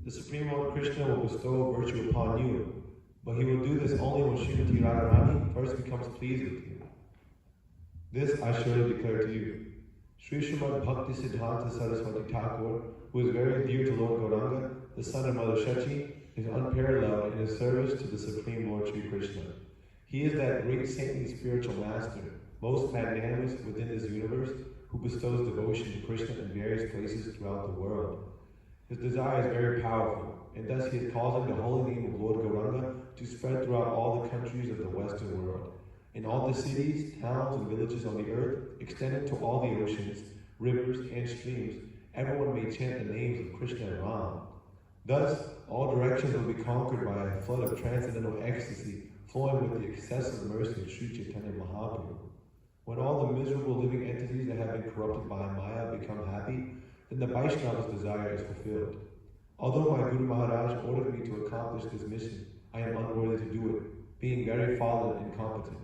The Supreme Lord Krishna will bestow virtue upon you, but he will do this only when Srimati Radharani first becomes pleased with you. This I surely declare to you. Sri Srimad Bhakti Siddhanta Saraswati Thakur, who is very dear to Lord Gauranga, the son of Mother Shachi, is unparalleled in his service to the Supreme Lord Sri Krishna. He is that great saintly spiritual master, most magnanimous within this universe, who bestows devotion to Krishna in various places throughout the world. His desire is very powerful, and thus he is causing the holy name of Lord Gauranga to spread throughout all the countries of the Western world. In all the cities, towns, and villages on the earth, extending to all the oceans, rivers, and streams, everyone may chant the names of Krishna and Ram. Thus, all directions will be conquered by a flood of transcendental ecstasy flowing with the excessive mercy of Sri Chaitanya Mahaprabhu. When all the miserable living entities that have been corrupted by Maya become happy, then the Vaishnava's desire is fulfilled. Although my Guru Maharaj ordered me to accomplish this mission, I am unworthy to do it, being very fallen and incompetent.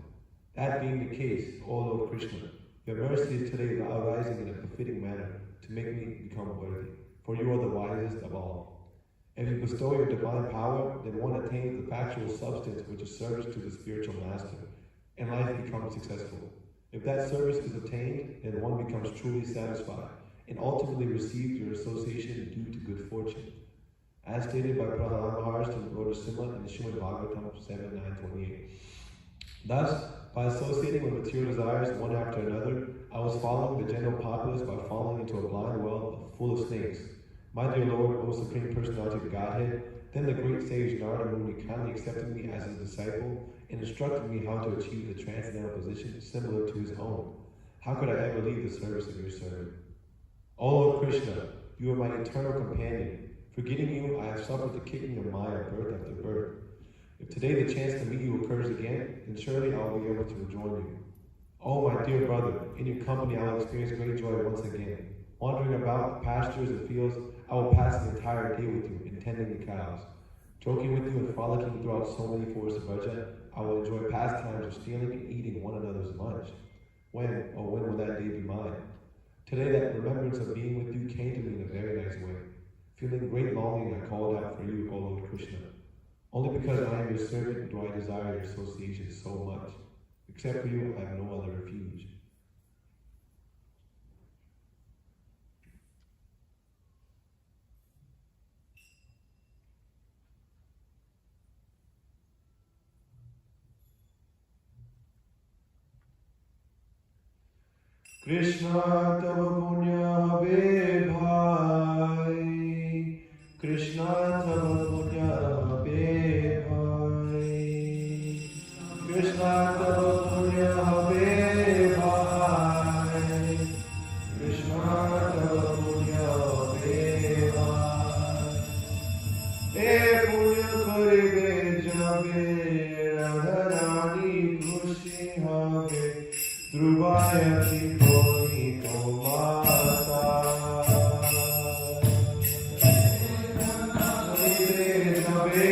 That being the case, O Lord Krishna, your mercy is today arising in a befitting manner to make me become worthy, for you are the wisest of all. If you bestow your divine power, then one attains the factual substance which is service to the spiritual master, and life becomes successful. If that service is obtained, then one becomes truly satisfied, and ultimately receives your association due to good fortune. As stated by Prahlad Maharaj to Lord Srila in the Srimad Bhagavatam 7.9.28. Thus, by associating with material desires one after another, I was following the general populace by falling into a blind well full of snakes. My dear Lord, O Supreme Personality of Godhead, then the great sage Narada Muni kindly accepted me as his disciple and instructed me how to achieve the transcendental position similar to his own. How could I ever leave the service of your servant? O Lord Krishna, you are my eternal companion. Forgetting you, I have suffered the kicking of Maya birth after birth. If today the chance to meet you occurs again, then surely I will be able to rejoin you. Oh, my dear brother, in your company I will experience great joy once again. Wandering about the pastures and fields, I will pass the entire day with you in tending the cows. Joking with you and frolicking throughout so many forests of Braja, I will enjoy pastimes of stealing and eating one another's lunch. When, oh when will that day be mine? Today that remembrance of being with you came to me in a very nice way. Feeling great longing, I called out for you, O Lord Krishna. Only because I am your servant do I desire your association so much. Except for you, I have no other refuge. Krishna tava punya habe bhai, Krishna tava punya habe bhai, Krishna tava punya habe bhai, Krishna tava punya habe bhai. E punya karibe jabe, Radharani khushi habe, Druvayati Bonito Mata. Hare Jabe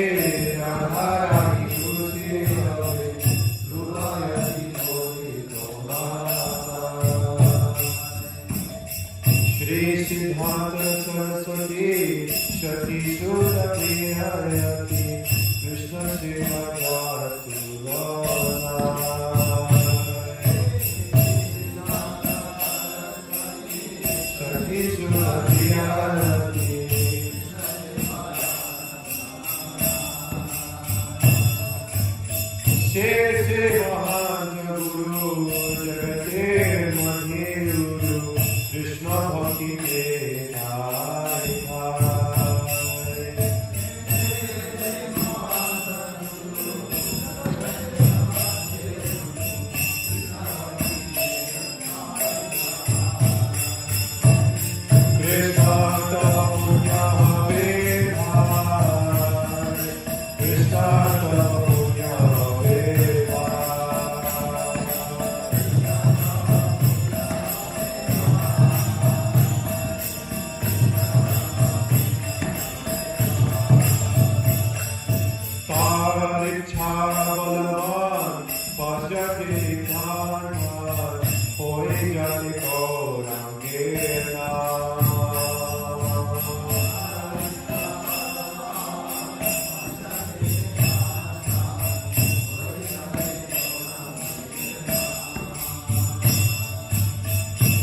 Radharani Khushi Habe, Druvayati Bonito Mata. Shri Siddhanta Saraswati Shati Shuddha Priyayati Krishna Srimad Lala.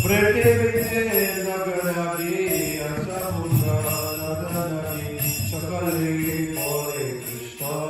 Prabhupada Nagaragi Asamudra Nadanagi Shakali Hare Krishna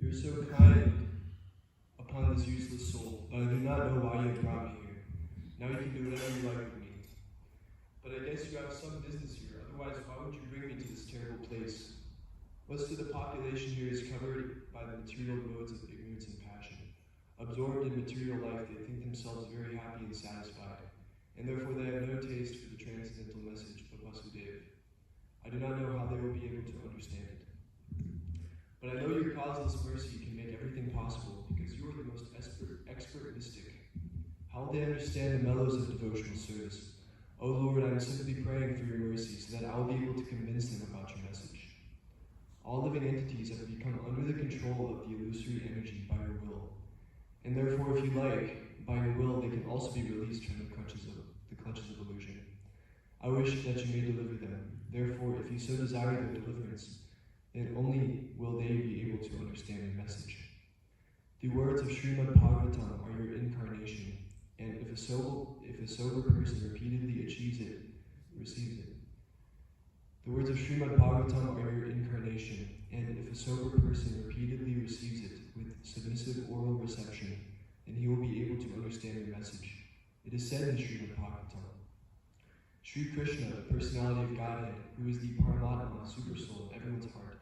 You're so kind upon this useless soul, but I do not know why you have brought me here. Now you can do whatever you like with me. But I guess you have some business here, otherwise why would you bring me to this terrible place? Most of the population here is covered by the material modes of ignorance and passion. Absorbed in material life, they think themselves very happy and satisfied, and therefore they have no taste for the transcendental message of Vasudeva. I do not know how they will be able to understand it. But I know your causeless mercy can make everything possible, because you are the most expert mystic. How will they understand the mellows of devotional service? O Lord, I am simply praying for your mercy, so that I will be able to convince them about your message. All living entities have become under the control of the illusory energy by your will. And therefore, if you like, by your will, they can also be released from the clutches of illusion. I wish that you may deliver them. Therefore, if you so desire their deliverance, then only will they be able to understand your message. The words of Srimad Bhagavatam are your incarnation, and if a sober person repeatedly achieves it, receives it. The words of Srimad Bhagavatam are your incarnation, and if a sober person repeatedly receives it with submissive oral reception, and he will be able to understand your message. It is said in Srila Bhagavatam, Sri Krishna, the personality of Godhead, who is the Paramatma, supersoul in everyone's heart,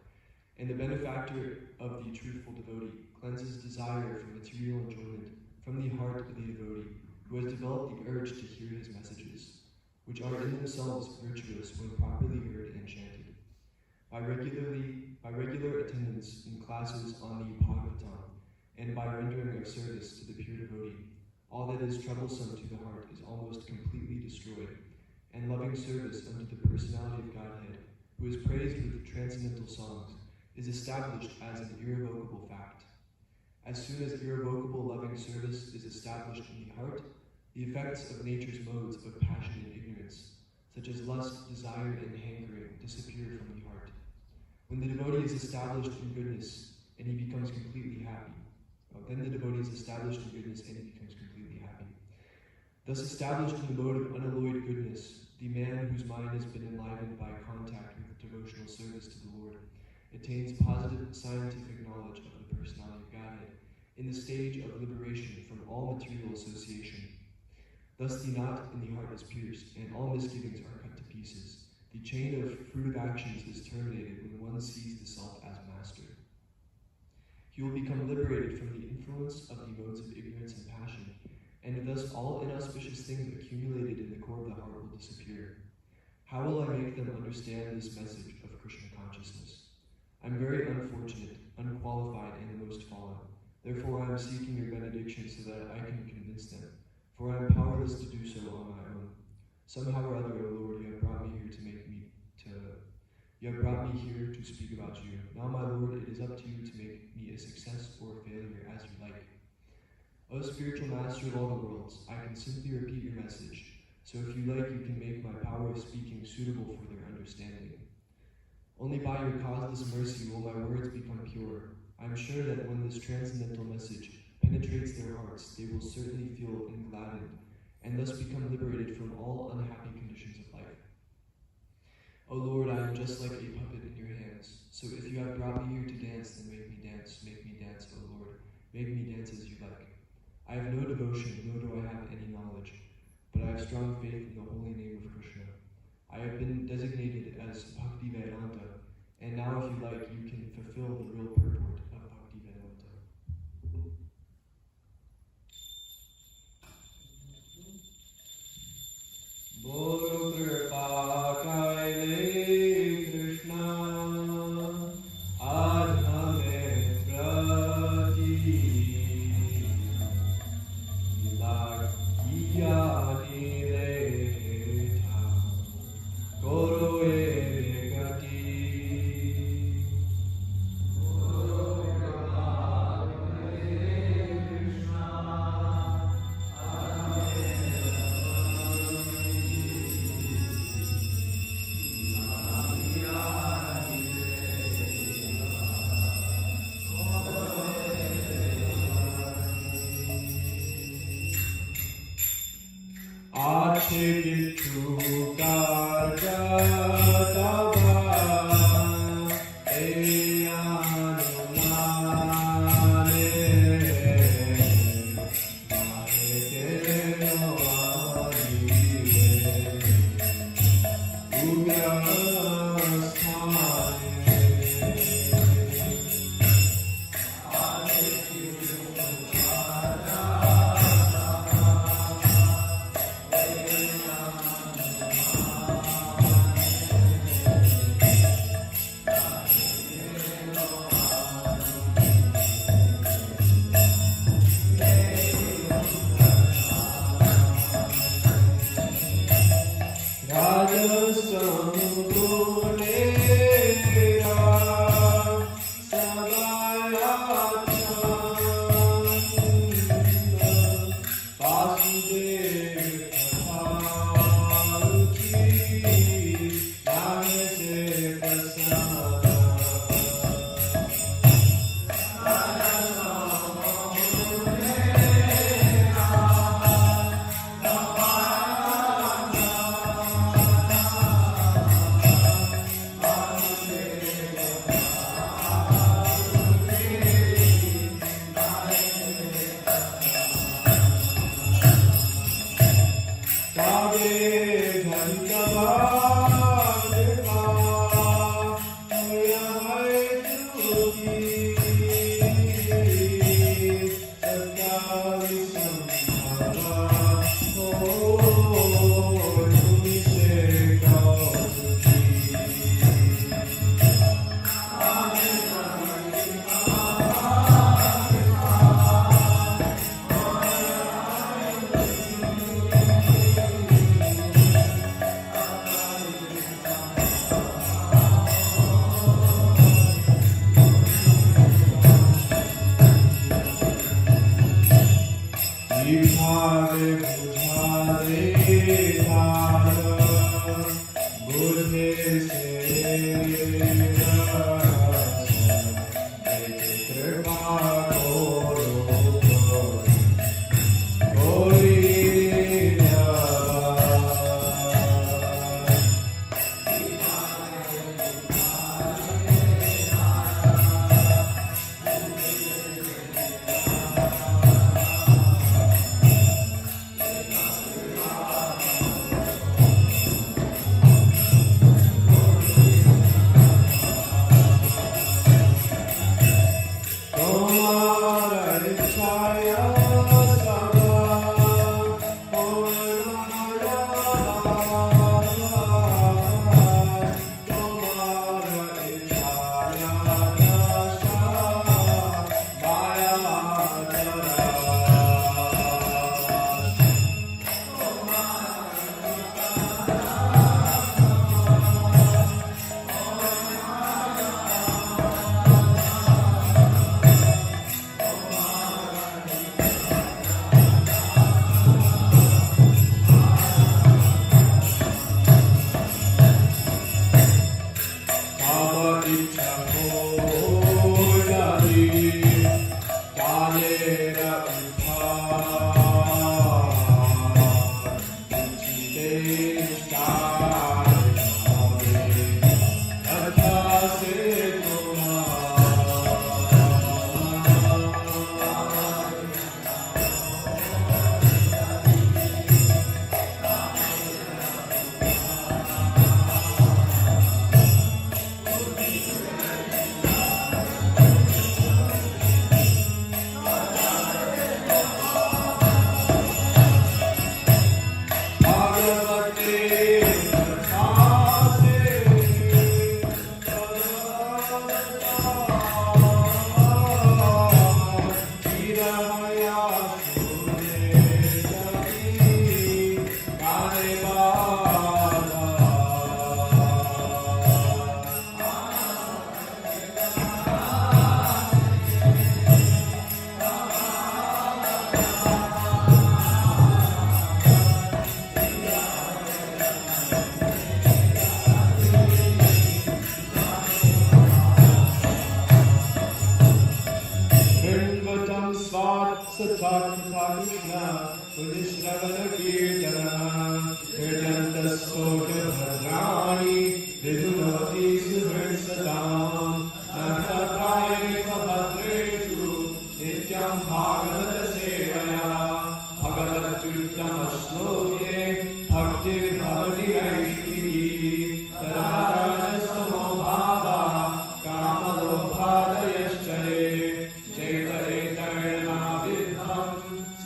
and the benefactor of the truthful devotee, cleanses desire for material enjoyment from the heart of the devotee, who has developed the urge to hear his messages, which are in themselves virtuous when properly heard and chanted. By regular attendance in classes on the Bhagavatam, and by rendering of service to the pure devotee, all that is troublesome to the heart is almost completely destroyed, and loving service unto the personality of Godhead, who is praised with transcendental songs, is established as an irrevocable fact. As soon as irrevocable loving service is established in the heart, the effects of nature's modes of passion and ignorance, such as lust, desire, and hankering, disappear from the heart. When the devotee is established in goodness, and he becomes completely happy, then the devotee is established in goodness and he becomes completely happy. Thus established in the mode of unalloyed goodness, the man whose mind has been enlivened by contact with devotional service to the Lord attains positive scientific knowledge of the personality of Godhead in the stage of liberation from all material association. Thus the knot in the heart is pierced, and all misgivings are cut to pieces. The chain of fruitive actions is terminated when one sees the self as master. He will become liberated from the influence of the modes of ignorance and passion, and thus all inauspicious things accumulated in the core of the heart will disappear. How will I make them understand this message of Krishna consciousness? I am very unfortunate, unqualified, and the most fallen. Therefore I am seeking your benediction so that I can convince them, for I am powerless to do so on my own. Somehow or other, O Lord, you have brought me here to speak about you. Now, my Lord, it is up to you to make me a success or a failure as you like. O spiritual master of all the worlds, I can simply repeat your message, so if you like, you can make my power of speaking suitable for their understanding. Only by your causeless mercy will my words become pure. I am sure that when this transcendental message penetrates their hearts, they will certainly feel engladdened, and thus become liberated from all unhappy conditions of life. O Lord, I am just like a puppet in your hands, so if you have brought me here to dance, then make me dance, O Lord, make me dance as you like. I have no devotion, nor do I have any knowledge, but I have strong faith in the holy name of Krishna. I have been designated as Bhakti Vedanta, and now if you like, you can fulfill the real purport of Bhakti Vedanta. Bolo Kripa Kaile Krishna Adhame Prati Lakiyani Leta Koro Egati Rajasam Gune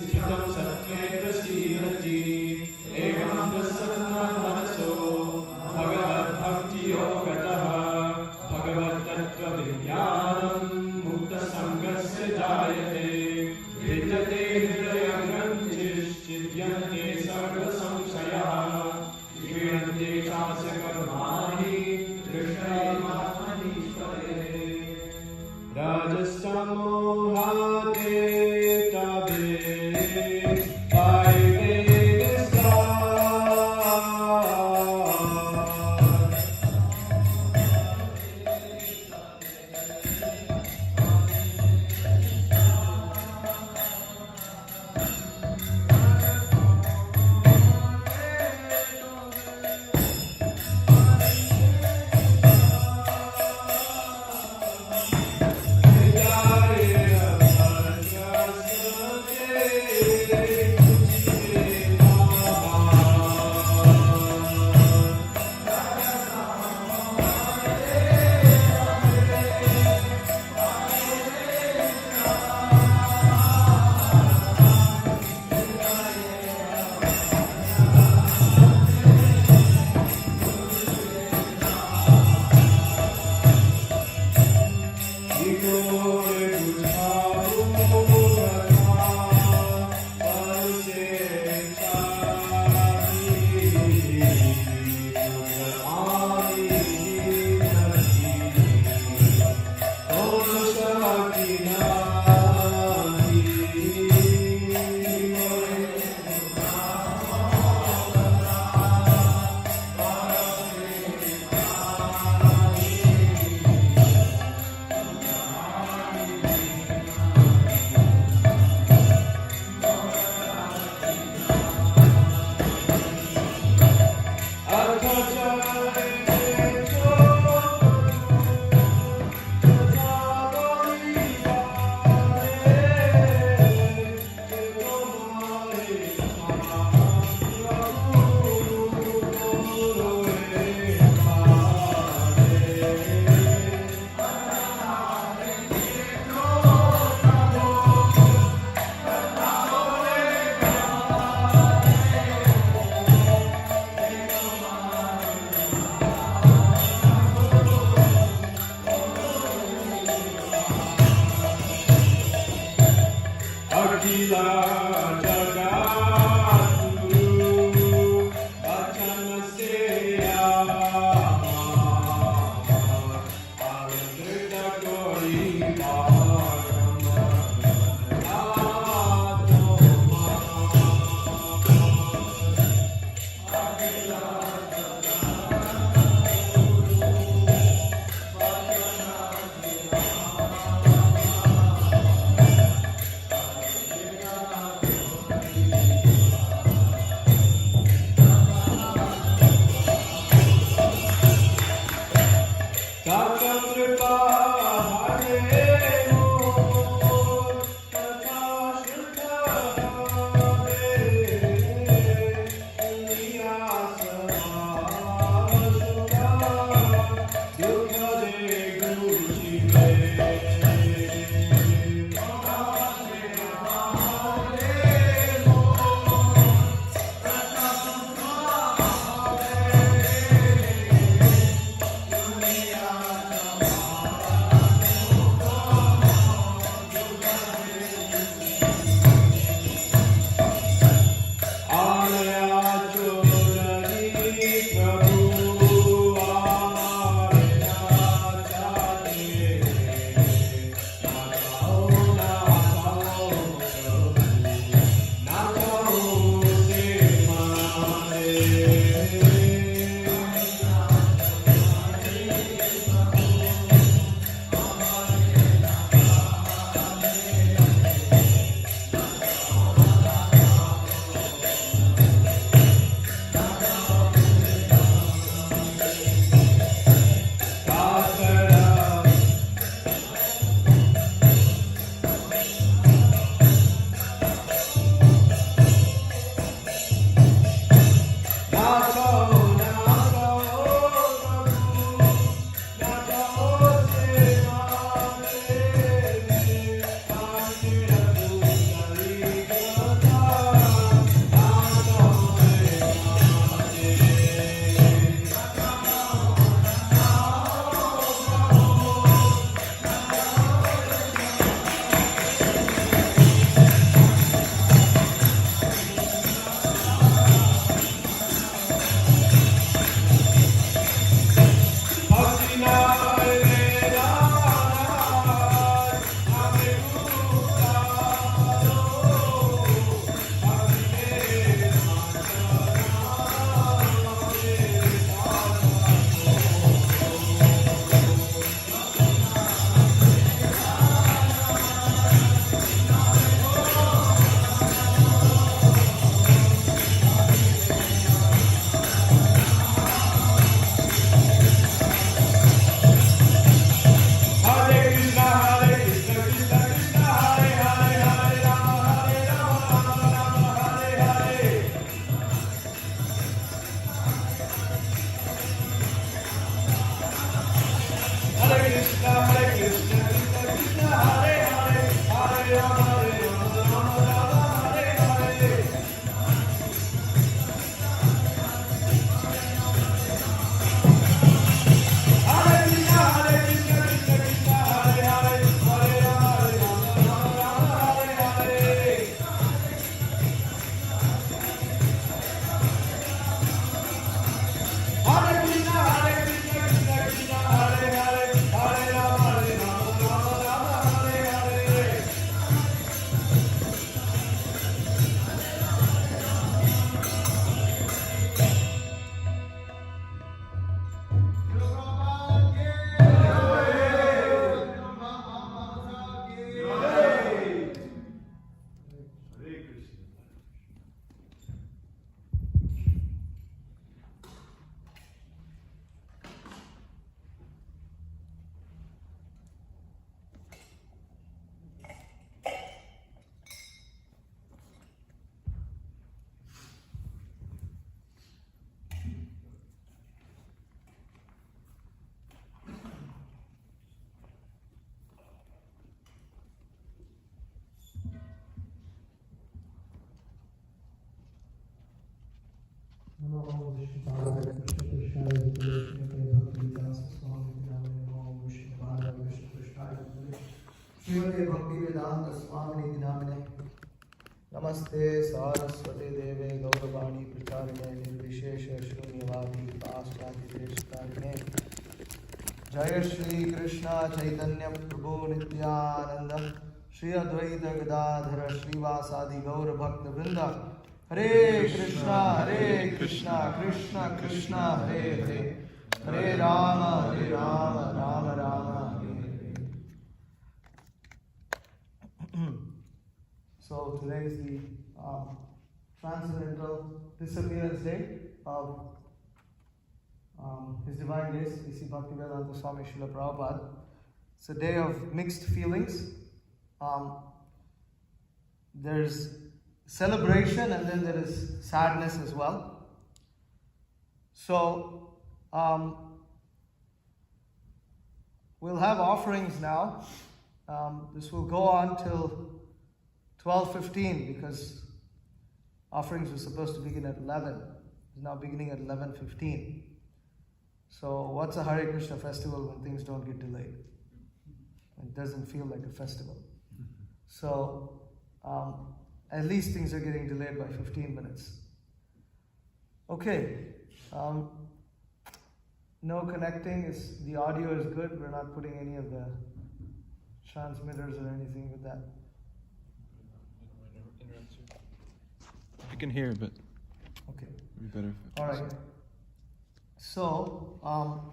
Siddham Satya Prasihati Srila Bhakti Vedanta Swami Namine Namaste Saraswate Deve Gauravani Pracharine Nirvishesha Shunyavadi Paschati Deshtarine Jaya Shri Krishna Chaitanya Prabhu Nityananda Shri Advaita Gadadhara Srivasadi Gaura Bhakta Vrinda Hare Krishna Krishna Krishna Hare Hare Hare Rama Rama Rama Hare Hare. So today is the Transcendental Disappearance Day of His Divine Grace, A.C. Bhaktivedanta Swami Srila Prabhupada. It's a day of mixed feelings. There's celebration and then there is sadness as well. So we'll have offerings now. This will go on till 12:15 because offerings were supposed to begin at 11. It's now beginning at 11:15. So what's a Hare Krishna festival when things don't get delayed? It doesn't feel like a festival. So at least things are getting delayed by 15 minutes. Okay. No connecting. The audio is good. We're not putting any of the transmitters or anything with that. I can hear, but okay, it'd be better if all right. So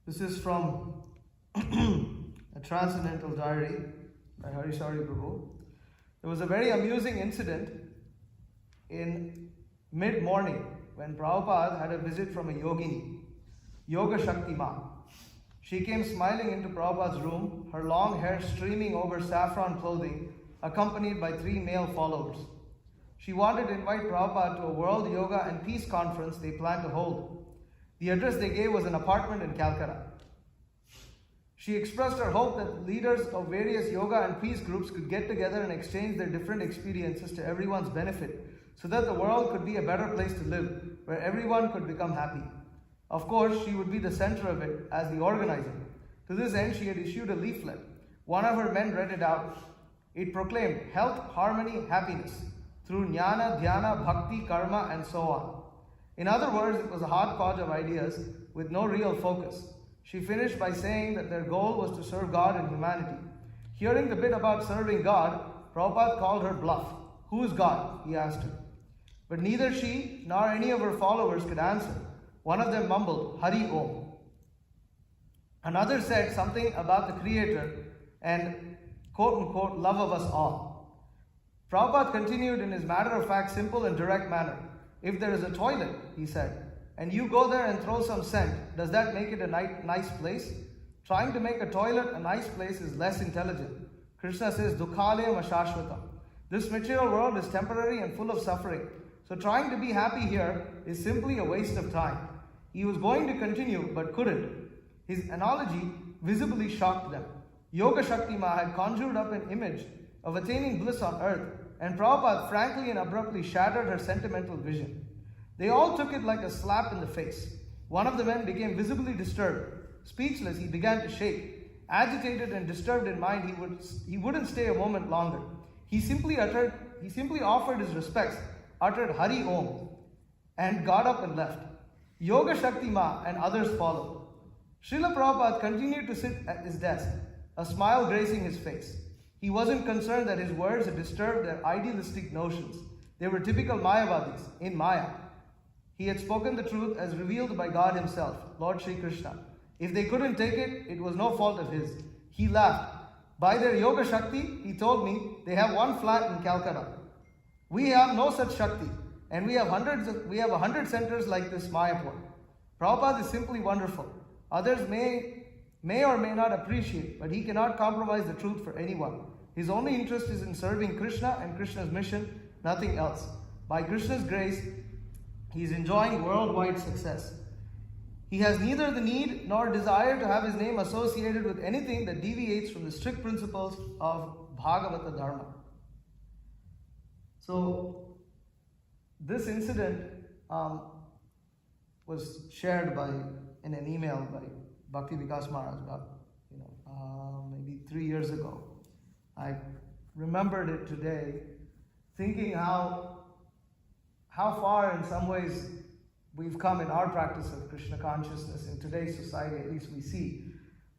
this is from a Transcendental Diary by Harishari Prabhu. There was a very amusing incident in mid-morning when Prabhupada had a visit from a yogini, Yoga Shakti Ma. She came smiling into Prabhupada's room, her long hair streaming over saffron clothing, accompanied by 3 male followers. She wanted to invite Prabhupada to a World Yoga and Peace Conference they planned to hold. The address they gave was an apartment in Calcutta. She expressed her hope that leaders of various yoga and peace groups could get together and exchange their different experiences to everyone's benefit, so that the world could be a better place to live, where everyone could become happy. Of course, she would be the center of it as the organizer. To this end, she had issued a leaflet. One of her men read it out. It proclaimed health, harmony, happiness through jnana, dhyana, bhakti, karma, and so on. In other words, it was a hodgepodge of ideas with no real focus. She finished by saying that their goal was to serve God and humanity. Hearing the bit about serving God, Prabhupada called her bluff. Who is God? He asked her. But neither she nor any of her followers could answer. One of them mumbled, Hari Om. Another said something about the Creator and quote-unquote love of us all. Prabhupada continued in his matter-of-fact, simple and direct manner. If there is a toilet, he said, and you go there and throw some scent, does that make it a nice place? Trying to make a toilet a nice place is less intelligent. Krishna says, Dukhalaya Mashashvatam. This material world is temporary and full of suffering. So trying to be happy here is simply a waste of time. He was going to continue, but couldn't. His analogy visibly shocked them. Yoga Shakti Ma had conjured up an image of attaining bliss on earth, and Prabhupada frankly and abruptly shattered her sentimental vision. They all took it like a slap in the face. One of the men became visibly disturbed. Speechless, he began to shake. Agitated and disturbed in mind, he wouldn't stay a moment longer. He simply offered his respects, uttered Hari Om, and got up and left. Yoga Shakti Ma and others followed. Srila Prabhupada continued to sit at his desk, a smile gracing his face. He wasn't concerned that his words had disturbed their idealistic notions. They were typical Mayavadis, in Maya. He had spoken the truth as revealed by God himself, Lord Sri Krishna. If they couldn't take it, it was no fault of his. He laughed. By their Yoga Shakti, he told me, they have one flat in Calcutta. We have no such Shakti, and we have 100 centers like this Mayapur. Prabhupada is simply wonderful. Others may or may not appreciate, but he cannot compromise the truth for anyone. His only interest is in serving Krishna and Krishna's mission, nothing else. By Krishna's grace, he is enjoying worldwide success. He has neither the need nor desire to have his name associated with anything that deviates from the strict principles of Bhagavata Dharma. So, this incident was shared in an email by Bhakti Vikas Maharaj about maybe 3 years ago. I remembered it today, thinking how far in some ways we've come in our practice of Krishna consciousness in today's society. At least we see,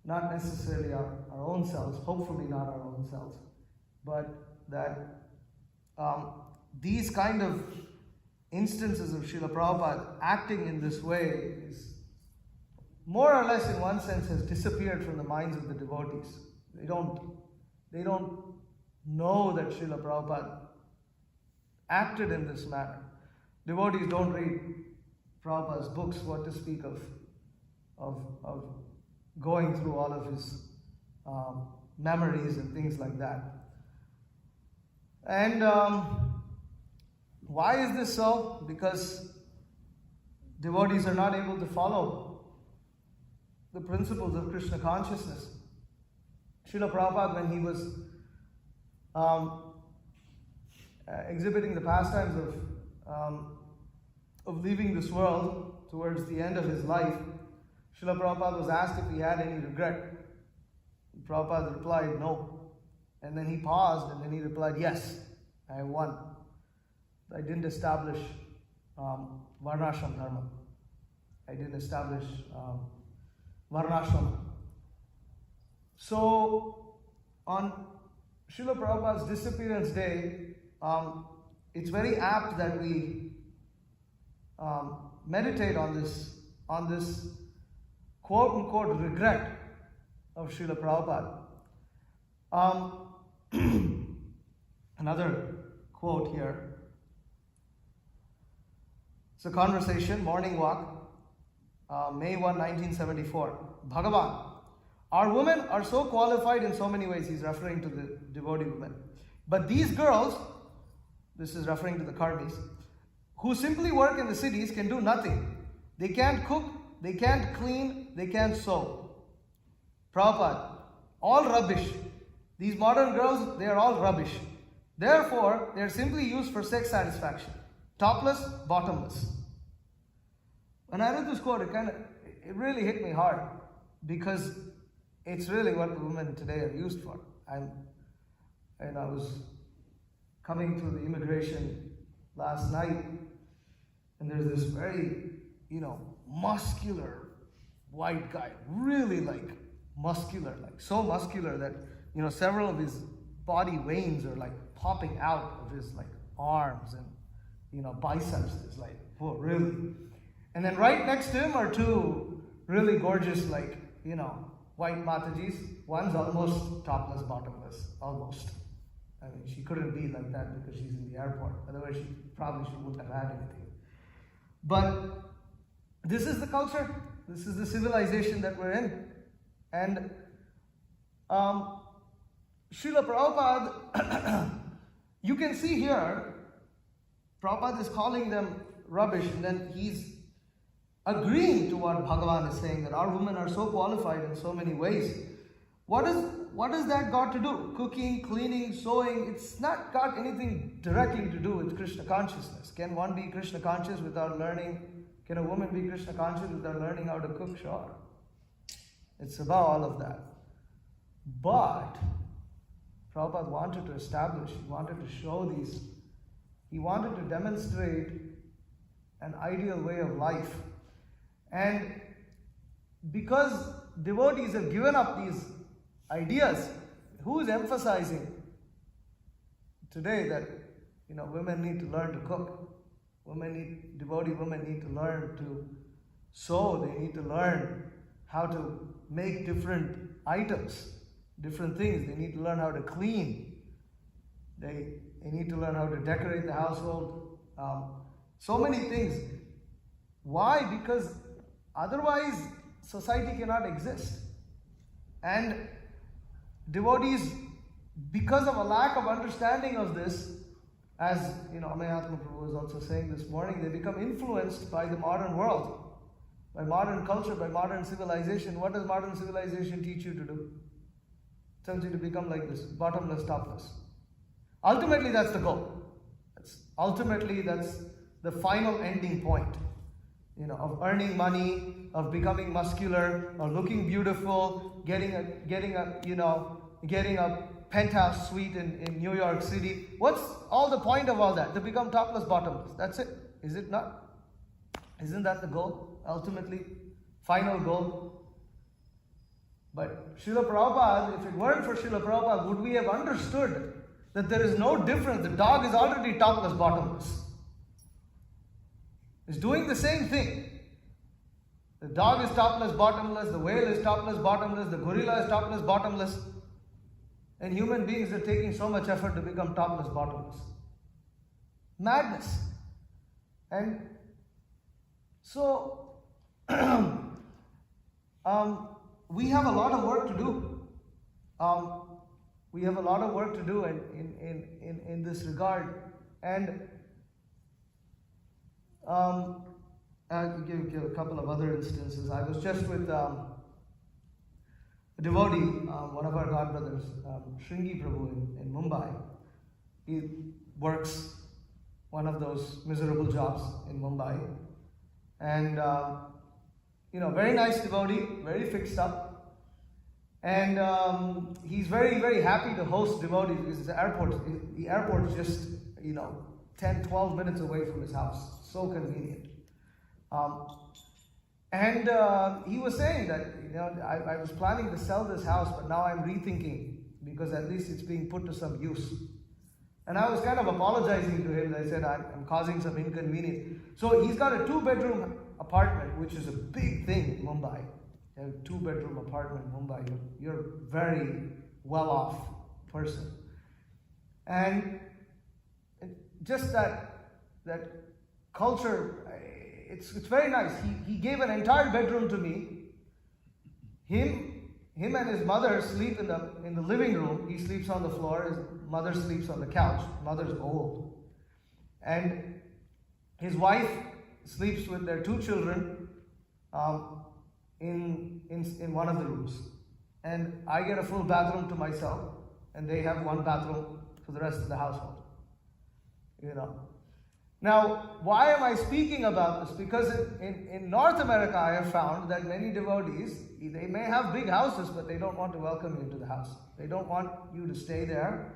not necessarily our own selves, hopefully not our own selves, but that these kind of instances of Srila Prabhupada acting in this way is more or less, in one sense, has disappeared from the minds of the devotees. They don't know that Srila Prabhupada acted in this manner. Devotees don't read Prabhupada's books, what to speak of going through all of his memories and things like that. And why is this so? Because devotees are not able to follow the principles of Krishna consciousness. Srila Prabhupada, when he was exhibiting the pastimes of leaving this world towards the end of his life, Srila Prabhupada was asked if he had any regret. Prabhupada replied, no. And then he paused and then he replied, yes, I have one. I didn't establish Varnashram Dharma. I didn't establish Varnashram. So, on Srila Prabhupada's Disappearance Day, it's very apt that we meditate on this quote-unquote regret of Srila Prabhupada. Another quote here. It's a conversation, morning walk, May 1, 1974. Bhagavan, our women are so qualified in so many ways. He's referring to the devotee women. But these girls, this is referring to the karmis, who simply work in the cities can do nothing. They can't cook, they can't clean, they can't sew. Prabhupada, all rubbish. These modern girls, they are all rubbish. Therefore, they are simply used for sex satisfaction. Topless, bottomless. When I read this quote, it really hit me hard, because it's really what the women today are used for. I was coming through the immigration last night, and there's this very, muscular white guy, really muscular, so muscular that, several of his body veins are popping out of his arms and, biceps. It's whoa, really? And then right next to him are two really gorgeous, white Matajis. One's almost topless, bottomless, almost. I mean, she couldn't be like that because she's in the airport. Otherwise, she wouldn't have had anything. But this is the culture. This is the civilization that we're in. And Srila Prabhupada, you can see here, Prabhupada is calling them rubbish, and then he's agreeing to what Bhagavan is saying, that our women are so qualified in so many ways. What does that got to do? Cooking, cleaning, sewing, it's not got anything directly to do with Krishna consciousness. Can one be Krishna conscious without learning? Can a woman be Krishna conscious without learning how to cook? Sure. It's about all of that. But Prabhupada wanted to establish, he wanted to show these, he wanted to demonstrate an ideal way of life. And because devotees have given up these ideas, who is emphasizing today that women need to learn to cook, devotee women need to learn to sew, they need to learn how to make different items, different things, they need to learn how to clean, they need to learn how to decorate the household, so many things. Why? Because otherwise society cannot exist. And devotees, because of a lack of understanding of this, as Amayatma Prabhu was also saying this morning, they become influenced by the modern world, by modern culture, by modern civilization. What does modern civilization teach you to do? It tells you to become like this, bottomless, topless. Ultimately, that's the goal. That's the final ending point, of earning money, of becoming muscular, of looking beautiful, getting a penthouse suite in New York City. What's all the point of all that? To become topless, bottomless. That's it. Is it not? Isn't that the goal? Ultimately, final goal. But Srila Prabhupada, if it weren't for Srila Prabhupada, would we have understood that there is no difference? The dog is already topless, bottomless. It's doing the same thing. The dog is topless, bottomless. The whale is topless, bottomless. The gorilla is topless, bottomless. And human beings are taking so much effort to become topless, bottomless. Madness. And so, we have a lot of work to do. We have a lot of work to do in this regard. And I'll give a couple of other instances. I was just with a devotee, one of our godbrothers, Shringi Prabhu in Mumbai. He works one of those miserable jobs in Mumbai. And, very nice devotee, very fixed up. And he's very, very happy to host devotees because the airport is just, 10, 12 minutes away from his house. So convenient. He was saying that, I was planning to sell this house, but now I'm rethinking because at least it's being put to some use. And I was kind of apologizing to him. I said, I'm causing some inconvenience. So he's got a 2-bedroom apartment, which is a big thing in Mumbai. A 2-bedroom apartment in Mumbai. You're a very well-off person. And just that culture, it's very nice. He gave an entire bedroom to me. Him and his mother sleep in the living room. He sleeps on the floor. His mother sleeps on the couch. Mother's old. And his wife sleeps with their 2 children in one of the rooms. And I get a full bathroom to myself. And they have one bathroom for the rest of the household. Now, why am I speaking about this? Because in North America, I have found that many devotees, they may have big houses, but they don't want to welcome you into the house. They don't want you to stay there.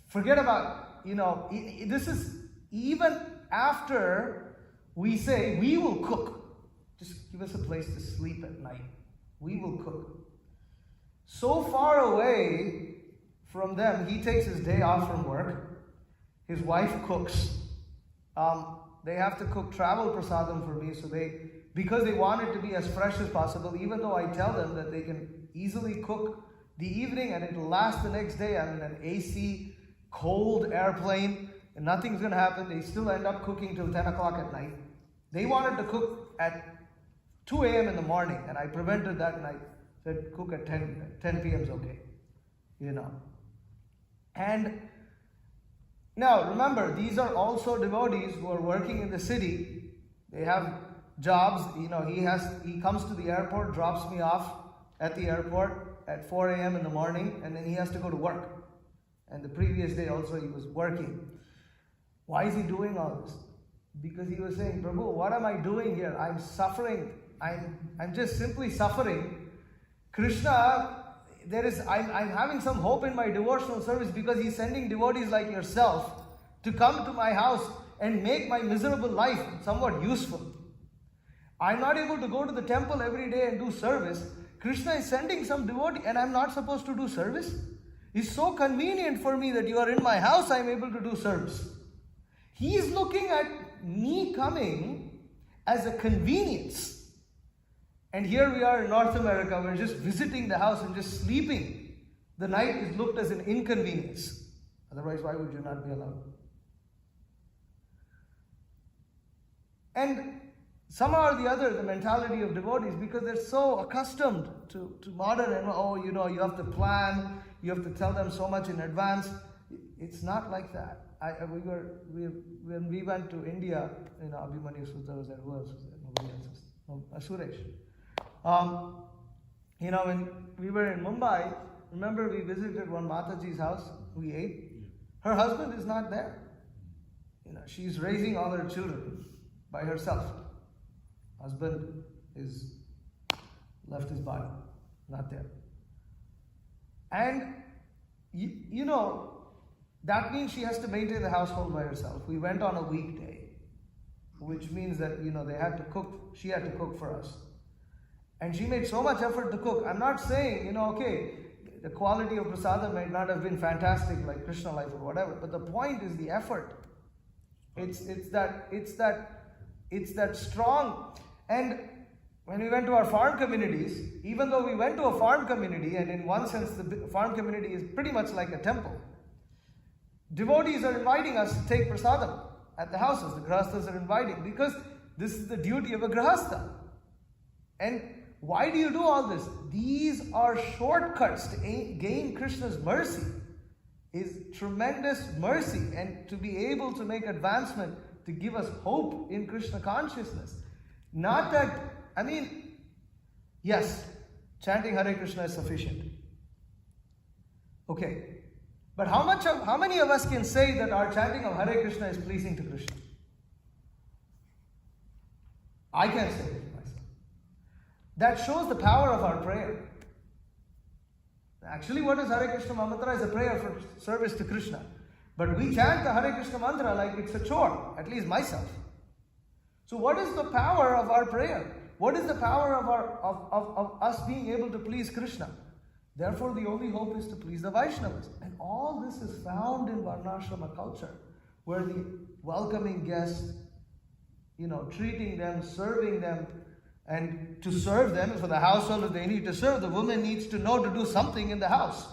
Forget about, this is even after we say, we will cook. Just give us a place to sleep at night. We will cook. So far away from them, he takes his day off from work. His wife cooks. They have to cook travel prasadam for me, so because they want it to be as fresh as possible, even though I tell them that they can easily cook the evening and it'll last the next day. I'm in an AC, cold airplane, and nothing's going to happen. They still end up cooking till 10 o'clock at night. They wanted to cook at 2 a.m. in the morning, and I prevented that, and I said, cook at 10 p.m. is okay. And now, remember, these are also devotees who are working in the city. They have jobs. He comes to the airport, drops me off at the airport at 4 a.m. in the morning, and then he has to go to work. And the previous day also he was working. Why is he doing all this? Because he was saying, Prabhu, what am I doing here? I'm suffering. I'm just simply suffering. Krishna, I'm having some hope in my devotional service because he's sending devotees like yourself to come to my house and make my miserable life somewhat useful. I'm not able to go to the temple every day and do service. Krishna is sending some devotee and I'm not supposed to do service? It's so convenient for me that you are in my house, I'm able to do service. He is looking at me coming as a convenience. And here we are in North America, we're just visiting the house and just sleeping. The night is looked as an inconvenience. Otherwise, why would you not be allowed? And somehow or the other, the mentality of devotees, because they're so accustomed to modern, and you have to plan, you have to tell them so much in advance. It's not like that. When we went to India, Abhimanyu Sutta was there, who else was there? Nobody else was there. Suresh. When we were in Mumbai, remember we visited one Mataji's house, we ate. Her husband is not there. She's raising all her children by herself. Husband is left his body, not there. And you know, that means she has to maintain the household by herself. We went on a weekday, which means that, you know, they had to cook, she had to cook for us. And she made so much effort to cook. I'm not saying, you know, okay, the quality of prasadam might not have been fantastic like Krishna life or whatever, but the point is the effort. It's that strong. And when we went to our farm communities, even though we went to a farm community, and in one sense the farm community is pretty much like a temple, devotees are inviting us to take prasadam at the houses. The grahasthas are inviting, because this is the duty of a grahastha. And why do you do all this? These are shortcuts to gain Krishna's mercy. His tremendous mercy, and to be able to make advancement, to give us hope in Krishna consciousness. Not that, I mean, yes, chanting Hare Krishna is sufficient. Okay. But how many of us can say that our chanting of Hare Krishna is pleasing to Krishna? I can't say it myself. That shows the power of our prayer. Actually, what is Hare Krishna mantra is a prayer for service to Krishna. But we chant the Hare Krishna mantra like it's a chore, at least myself. So what is the power of our prayer? What is the power of us being able to please Krishna? Therefore, the only hope is to please the Vaishnavas. And all this is found in Varnashrama culture, where the welcoming guests, you know, treating them, serving them, and to serve them, for the household, if they need to serve, the woman needs to know to do something in the house.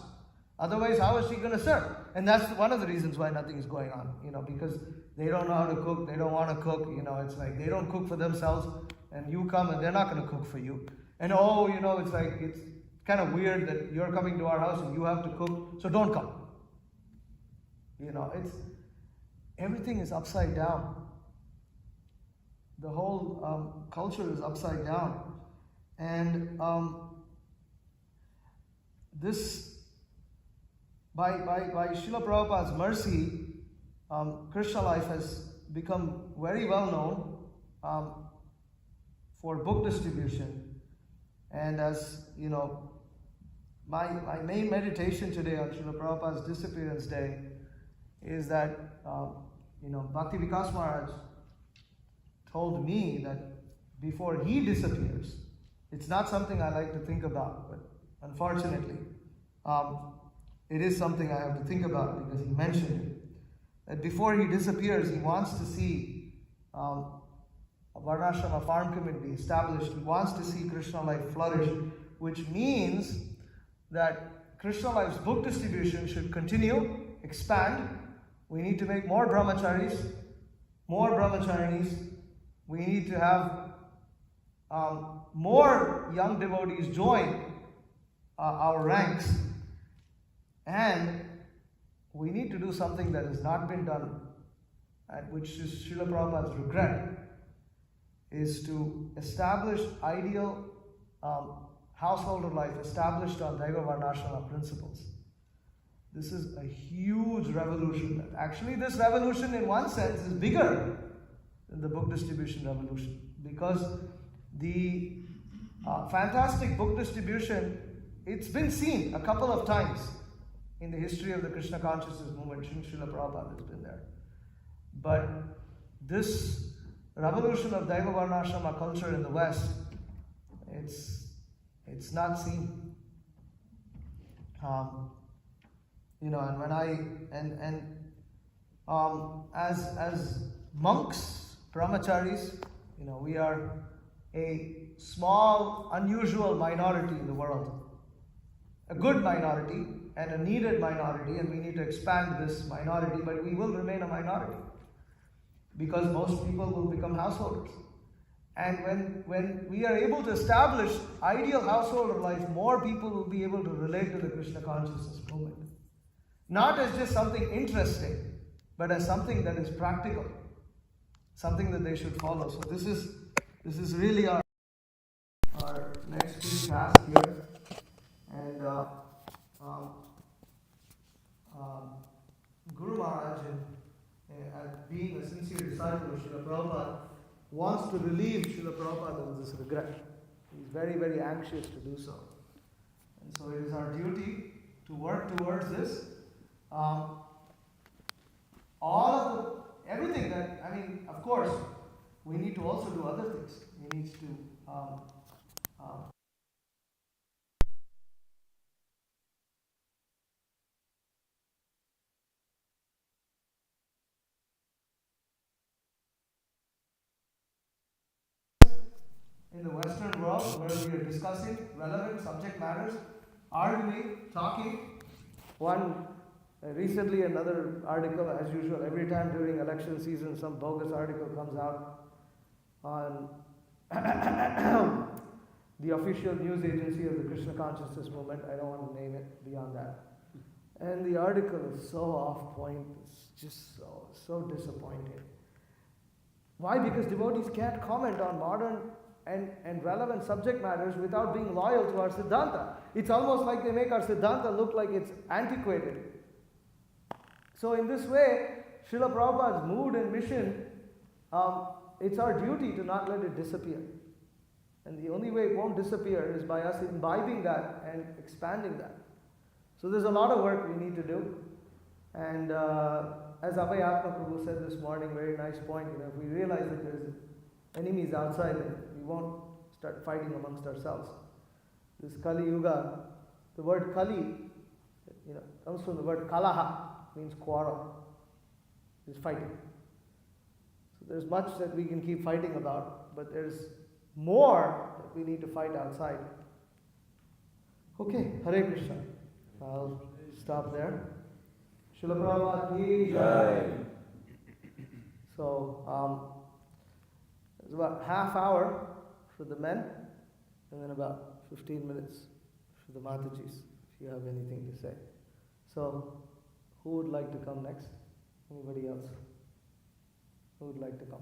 Otherwise, how is she going to serve? And that's one of the reasons why nothing is going on, you know, because they don't know how to cook, they don't want to cook, you know, it's like they don't cook for themselves, and you come and they're not going to cook for you. And you know, it's like, it's kind of weird that you're coming to our house and you have to cook, so don't come. You know, everything is upside down. The whole culture is upside down. And this, by Srila Prabhupada's mercy, Krishna life has become very well known for book distribution. And as you know, my main meditation today on Srila Prabhupada's Disappearance Day is that, you know, Bhakti Vikas Maharaj told me that before he disappears, it's not something I like to think about, but unfortunately, it is something I have to think about because he mentioned it. That before he disappears, he wants to see a Varnashrama farm community established. He wants to see Krishna life flourish, which means that Krishna life's book distribution should continue, expand. We need to make more brahmacharis, more brahmacharinis. We need to have more young devotees join our ranks. And we need to do something that has not been done, and which is Srila Prabhupada's regret, is to establish ideal householder life established on Daiva Varnashrama principles. This is a huge revolution. Actually, this revolution in one sense is bigger than the book distribution revolution, because the fantastic book distribution, it's been seen a couple of times in the history of the Krishna consciousness movement. Srila Prabhupada has been there. But this revolution of Daiva Varnashrama culture in the West, it's not seen. You know, and when as monks, brahmacharis, you know, we are a small, unusual minority in the world. A good minority and a needed minority, and we need to expand this minority, but we will remain a minority because most people will become householders. And when we are able to establish ideal householder life, more people will be able to relate to the Krishna consciousness movement. Not as just something interesting, but as something that is practical, something that they should follow. So this is really our next big task here. And Guru Maharaj, being a sincere disciple of Srila Prabhupada, wants to relieve Srila Prabhupada of this regret. He's very, very anxious to do so. And so it is our duty work towards this. Everything that, I mean, of course, we need to also do other things. We need to in the Western world where we are discussing relevant subject matters, arguing, talking. Recently another article, as usual, every time during election season some bogus article comes out on the official news agency of the Krishna consciousness movement. I don't want to name it beyond that. And the article is so off point, it's just so disappointing. Why? Because devotees can't comment on modern and relevant subject matters without being loyal to our Siddhanta. It's almost like they make our Siddhanta look like it's antiquated. So in this way, Srila Prabhupada's mood and mission, it's our duty to not let it disappear. And the only way it won't disappear is by us imbibing that and expanding that. So there's a lot of work we need to do. And as Abhay Atma Prabhu said this morning, very nice point, if we realize that there's enemies outside, we won't start fighting amongst ourselves. This Kali Yuga, the word Kali, comes from the word Kalaha, means quarrel, is fighting. So there's much that we can keep fighting about, but there's more that we need to fight outside. Okay, Hare Krishna. I'll stop there. Srila Prabhupada ki jai. So, it's about half hour for the men, and then about 15 minutes for the Matajis, if you have anything to say. So, who would like to come next? Anybody else? Who would like to come?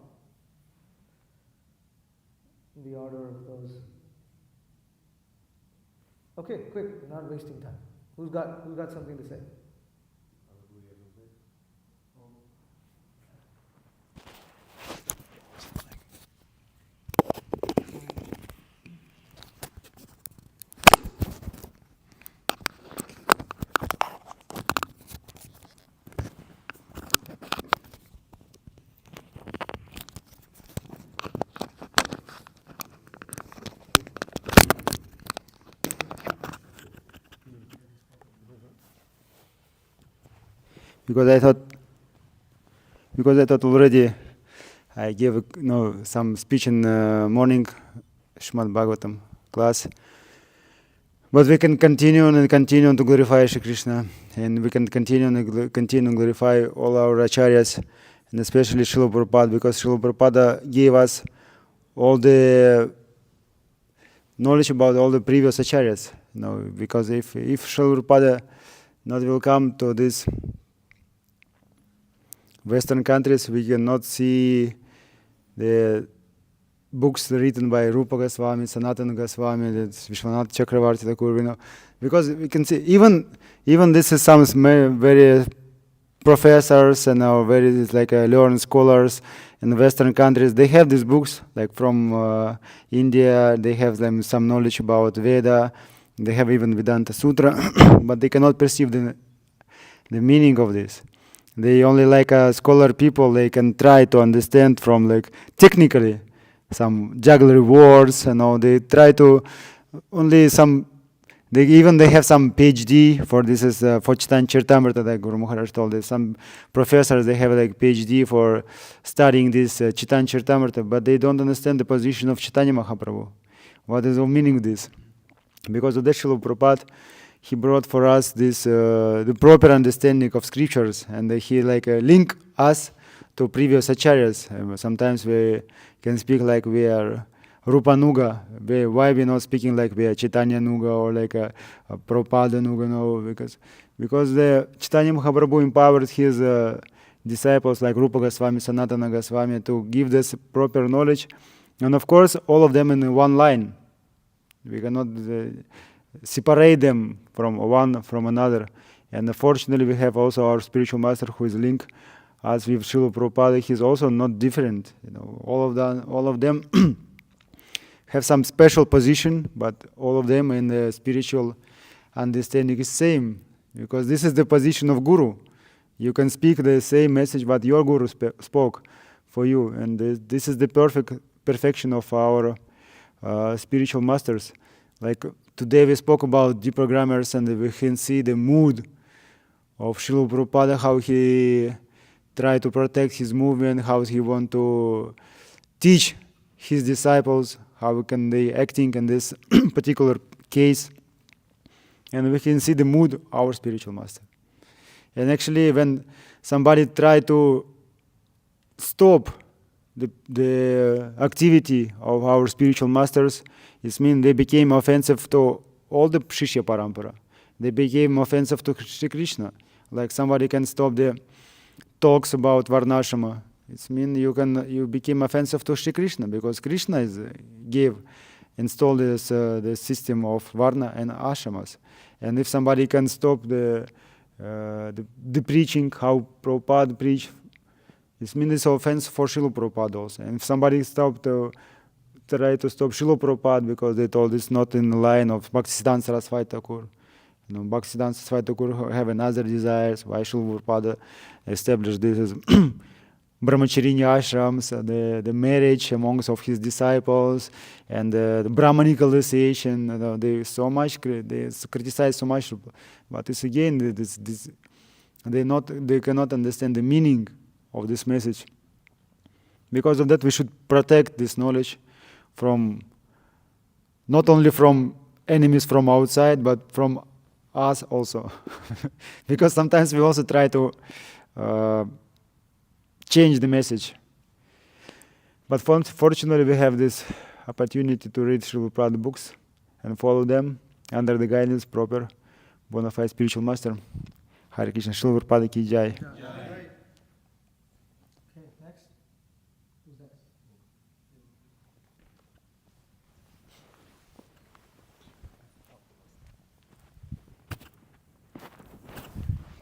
In the order of those. Okay, quick, we're not wasting time. Who's got something to say? Because I thought already I gave some speech in morning Srimad Bhagavatam class, but we can continue to glorify Shri Krishna, and we can continue and glorify all our acharyas, and especially Srila Prabhupada, because Srila Prabhupada gave us all the knowledge about all the previous acharyas. Because if Srila Prabhupada not will come to this Western countries, we cannot see the books written by Rupa Goswami, Sanatana Goswami, Vishwanath Chakravarti Thakur, because we can see even this is some very professors and very learned scholars in the Western countries. They have these books like from India. They have them some knowledge about Veda. They have even Vedanta Sutra, but they cannot perceive the meaning of this. They only scholar people, they can try to understand from technically some jugglery words, they try to only they have some PhD for this is for Chaitanya Charitamrita, like Guru Maharaj told us. Some professors, they have PhD for studying this Chaitanya Charitamrita, but they don't understand the position of Chaitanya Mahaprabhu. What is the meaning of this? Because of that, Srila Prabhupada, he brought for us this the proper understanding of scriptures, and he link us to previous acharyas. Sometimes we can speak like we are Rupa Nuga. Why we not speaking like we are Chaitanya Nuga or a Prabhupada Nuga? No, because the Chaitanya Mahaprabhu empowered his disciples like Rupa Goswami, Sanatana Goswami to give this proper knowledge, and of course all of them in one line. We cannot separate them from one from another. And fortunately, we have also our spiritual master who is linked as with Srila Prabhupada. He's also not different. All of them have some special position, but all of them in the spiritual understanding is same. because this is the position of Guru. You can speak the same message what your Guru spoke for you, and this is the perfection of our spiritual masters. Like today we spoke about deprogrammers, and we can see the mood of Srila Prabhupada, how he tried to protect his movement, how he want to teach his disciples how can they acting in this particular case, and we can see the mood of our spiritual master. And actually, when somebody tried to stop the activity of our spiritual masters, it means they became offensive to all the Shishya Parampara. They became offensive to Shri Krishna. Like somebody can stop the talks about Varnashrama. It means you became offensive to Shri Krishna, because Krishna installed this the system of Varna and Ashramas. And if somebody can stop the preaching, how Prabhupada preached, it means it's offense for Srila Prabhupada also. And if somebody try to stop Srila Prabhupada because they told it's not in the line of Bhaktisiddhanta Saraswati Thakur. Bhaktisiddhanta Saraswati Thakur have another desires. Why Srila Prabhupada established this as Brahmacharini ashrams, the marriage amongst of his disciples, and the Brahmanical initiation. They criticize so much, but it's again they cannot understand the meaning of this message. Because of that, we should protect this knowledge from not only from enemies from outside, but from us also. Because sometimes we also try to change the message. But fortunately, we have this opportunity to read Srila Prabhupada books and follow them under the guidance proper bona fide spiritual master. Hare Krishna. Srila Prabhupada ki jai. Okay, next. Who's next?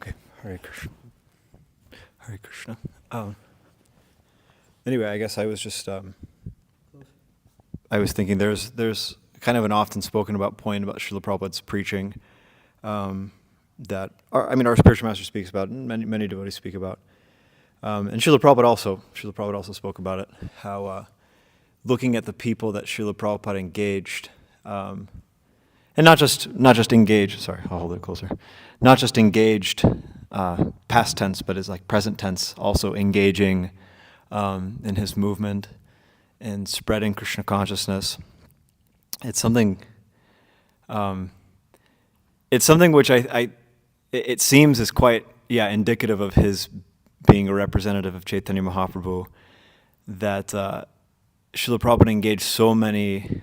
Okay, Hare Krishna. Hare Krishna. Anyway, I guess I was just I was thinking there's kind of an often spoken about point about Srila Prabhupada's preaching that our spiritual master speaks about, and many devotees speak about, and Srila Prabhupada also spoke about it, how looking at the people that Srila Prabhupada engaged, and not just engaged. Sorry, I'll hold it closer. Not just engaged, past tense, but is like present tense, also engaging in his movement and spreading Krishna consciousness. It's something. It's something which it seems is quite indicative of his being a representative of Chaitanya Mahaprabhu. That Srila Prabhupada engaged so many.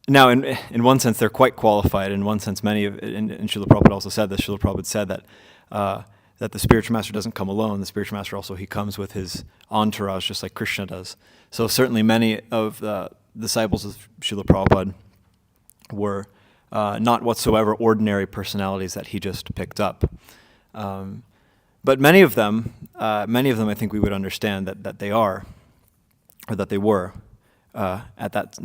Now, in one sense, they're quite qualified. In one sense, many of, and Srila Prabhupada also said this. Srila Prabhupada said that the spiritual master doesn't come alone. The spiritual master also, he comes with his entourage, just like Krishna does. So certainly, many of the disciples of Srila Prabhupada were not whatsoever ordinary personalities that he just picked up. But many of them, I think we would understand that they are, or that they were. At that,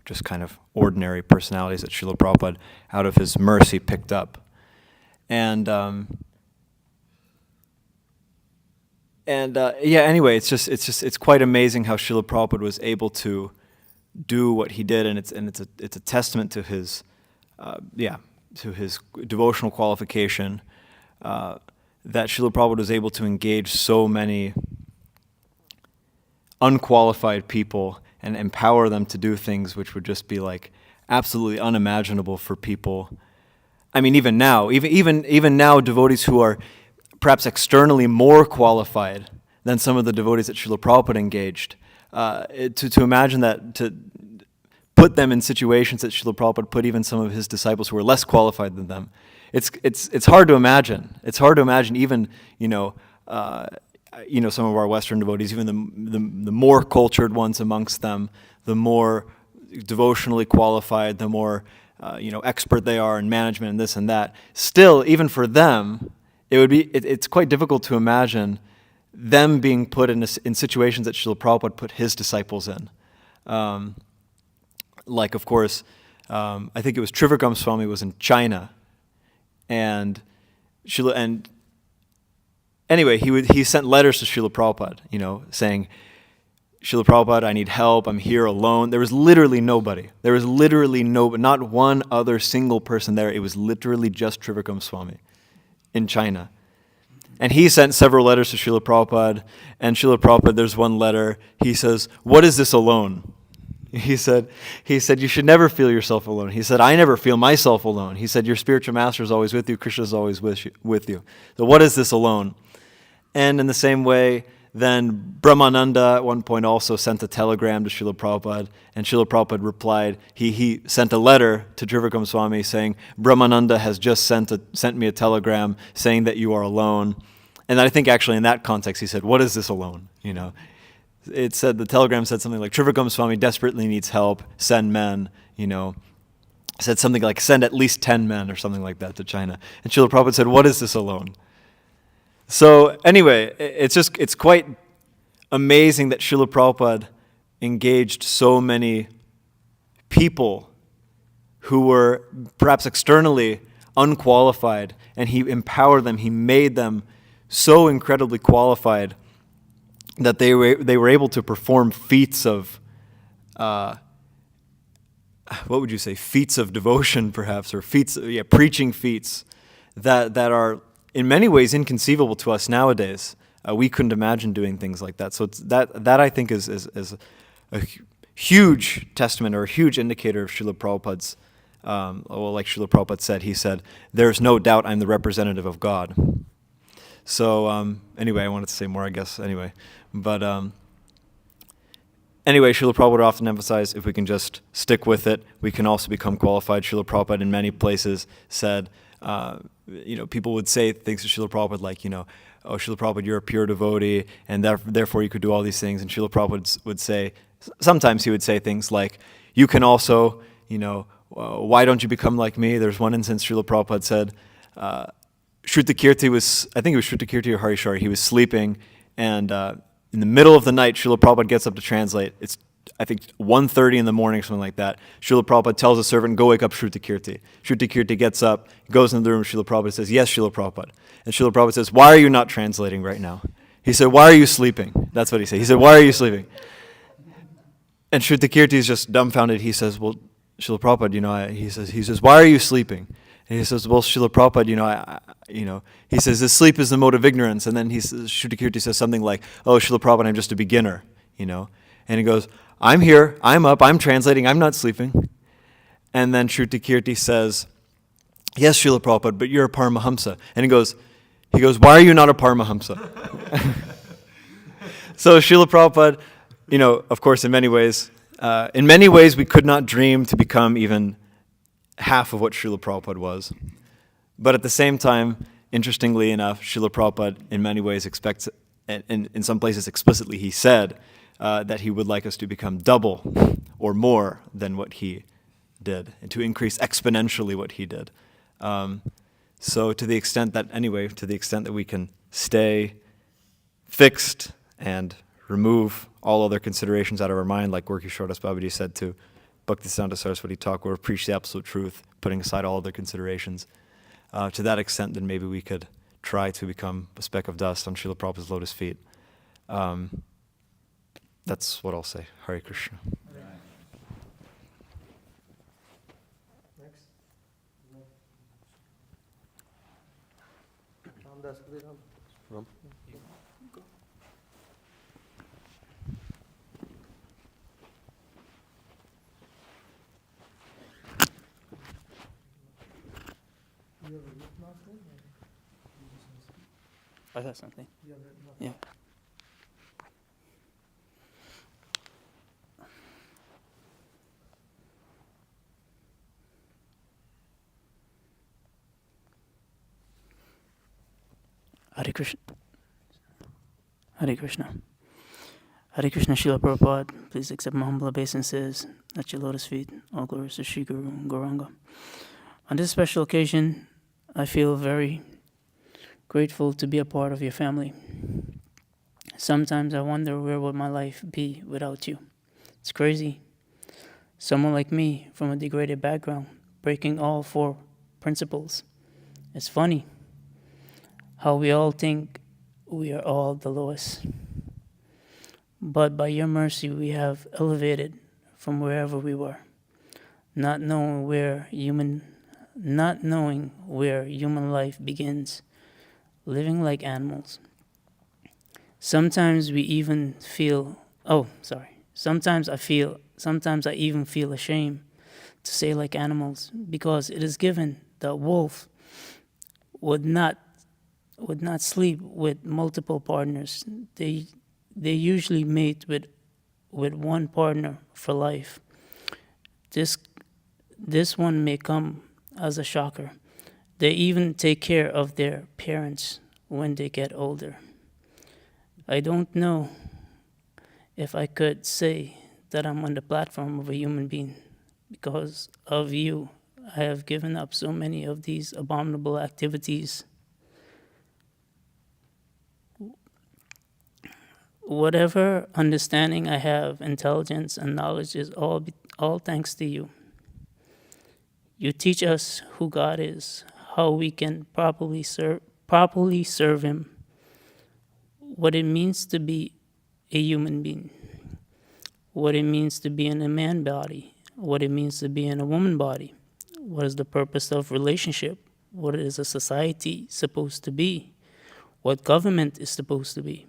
just kind of ordinary personalities that Srila Prabhupada, out of his mercy, picked up. And anyway, it's quite amazing how Srila Prabhupada was able to do what he did, and it's a testament to his devotional qualification that Srila Prabhupada was able to engage so many unqualified people and empower them to do things which would just be like absolutely unimaginable for people. I mean, even now, even now, devotees who are perhaps externally more qualified than some of the devotees that Srila Prabhupada engaged, to imagine that, to put them in situations that Srila Prabhupada put even some of his disciples who were less qualified than them. It's hard to imagine. It's hard to imagine even some of our Western devotees, even the more cultured ones amongst them, the more devotionally qualified, the more expert they are in management and this and that. Still, even for them, it's quite difficult to imagine them being put in situations that Srila Prabhupada put his disciples in. Like, of course, I think it was Trivikram Swami was in China, and anyway, he sent letters to Srila Prabhupada, saying, Srila Prabhupada, I need help. I'm here alone. There was literally nobody. There was literally not one other single person there. It was literally just Trivikram Swami in China. And he sent several letters to Srila Prabhupada. And Srila Prabhupada, there's one letter. He says, what is this alone? He said, you should never feel yourself alone. He said, I never feel myself alone. He said, your spiritual master is always with you. Krishna is always with you. So what is this alone? And in the same way, then Brahmananda at one point also sent a telegram to Srila Prabhupada, and Srila Prabhupada replied, he sent a letter to Trivikram Swami saying, Brahmananda has just sent me a telegram saying that you are alone. And I think actually in that context he said, what is this alone? It said, the telegram said something like, Trivikram Swami desperately needs help, send men, said something like, send at least 10 men or something like that to China. And Srila Prabhupada said, what is this alone? So anyway, it's quite amazing that Srila Prabhupada engaged so many people who were perhaps externally unqualified, and he empowered them, he made them so incredibly qualified that they were able to perform feats of, what would you say, feats of devotion perhaps, or preaching feats that are in many ways inconceivable to us nowadays. We couldn't imagine doing things like that. So that I think is a huge testament or a huge indicator of Srila Prabhupada's, like Srila Prabhupada said, he said, there's no doubt I'm the representative of God. So anyway, I wanted to say more, I guess, anyway. But anyway, Srila Prabhupada would often emphasize, if we can just stick with it, we can also become qualified. Srila Prabhupada in many places said, people would say things to Srila Prabhupada like, oh, Srila Prabhupada, you're a pure devotee, and therefore you could do all these things. And Srila Prabhupada would say, sometimes he would say things like, you can also, why don't you become like me? There's one instance Srila Prabhupada said, Shrutakirti was, I think it was Shrutakirti or Harishari, he was sleeping, and in the middle of the night, Srila Prabhupada gets up to translate. It's, I think, 1:30 in the morning, something like that. Srila Prabhupada tells a servant, go wake up Shrutakirti. Shrutakirti gets up, goes into the room, Srila Prabhupada says, yes, Srila Prabhupada. And Srila Prabhupada says, why are you not translating right now? He said, why are you sleeping? That's what he said. He said, why are you sleeping? And Shrutakirti is just dumbfounded. He says, well, Srila Prabhupada, he says, why are you sleeping? And he says, well, Srila Prabhupada, he says, this sleep is the mode of ignorance. And then Shrutakirti says something like, oh, Srila Prabhupada, I'm just a beginner, And he goes, I'm here, I'm up, I'm translating, I'm not sleeping. And then Shrutakirti says, yes, Srila Prabhupada, but you're a Paramahamsa. And he goes, why are you not a Paramahamsa? So Srila Prabhupada, of course, in many ways we could not dream to become even half of what Srila Prabhupada was. But at the same time, interestingly enough, Srila Prabhupada in many ways expects, and in some places explicitly he said, that he would like us to become double or more than what he did, and to increase exponentially what he did. So to the extent that we can stay fixed and remove all other considerations out of our mind, like Gorky Shordas Babaji said to Bhaktisiddhanta Saraswati Thakur, preach the absolute truth, putting aside all other considerations. To that extent, then maybe we could try to become a speck of dust on Srila Prabhupada's lotus feet. That's what I'll say. Hare Krishna. Next. Ramdas, Ram. I have something. Yeah. Hare Krishna. Hare Krishna. Hare Krishna, Srila Prabhupada. Please accept my humble obeisances at your lotus feet. All glories to Sri Guru Gauranga. On this special occasion, I feel very grateful to be a part of your family. Sometimes I wonder where would my life be without you. It's crazy. Someone like me from a degraded background, breaking all 4 principles, It's funny how we all think we are all the lowest. But by your mercy, we have elevated from wherever we were, not knowing where human life begins, living like animals. Sometimes we even feel, sometimes I even feel ashamed to say like animals, because it is given that wolf would not sleep with multiple partners. They usually mate with one partner for life. This one may come as a shocker. They even take care of their parents when they get older. I don't know if I could say that I'm on the platform of a human being. Because of you, I have given up so many of these abominable activities. Whatever understanding I have, intelligence and knowledge is all thanks to you. You teach us who God is, how we can properly serve Him, what it means to be a human being, what it means to be in a man body, what it means to be in a woman body, what is the purpose of relationship, what is a society supposed to be, what government is supposed to be,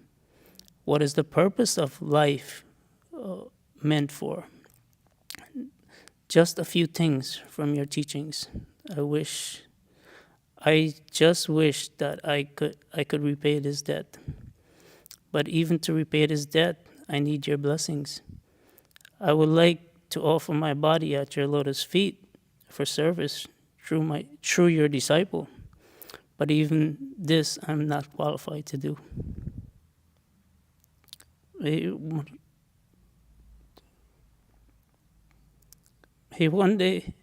what is the purpose of life meant for. Just a few things from your teachings. I just wish that I could repay this debt. But even to repay this debt, I need your blessings. I would like to offer my body at your lotus feet for service through your disciple. But even this, I'm not qualified to do. Hey, one day,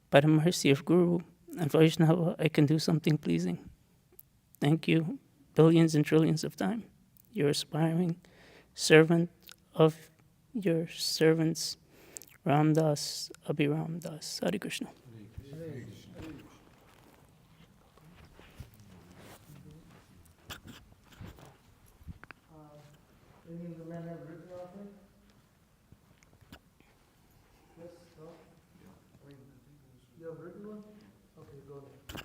by the mercy of Guru and Vaishnava, I can do something pleasing. Thank you, billions and trillions of time. Your aspiring servant of your servants, Ramdas, Abhiram Das. Hare Krishna. Any of the men have written offering? Yes, no? You have written one? Okay, go ahead.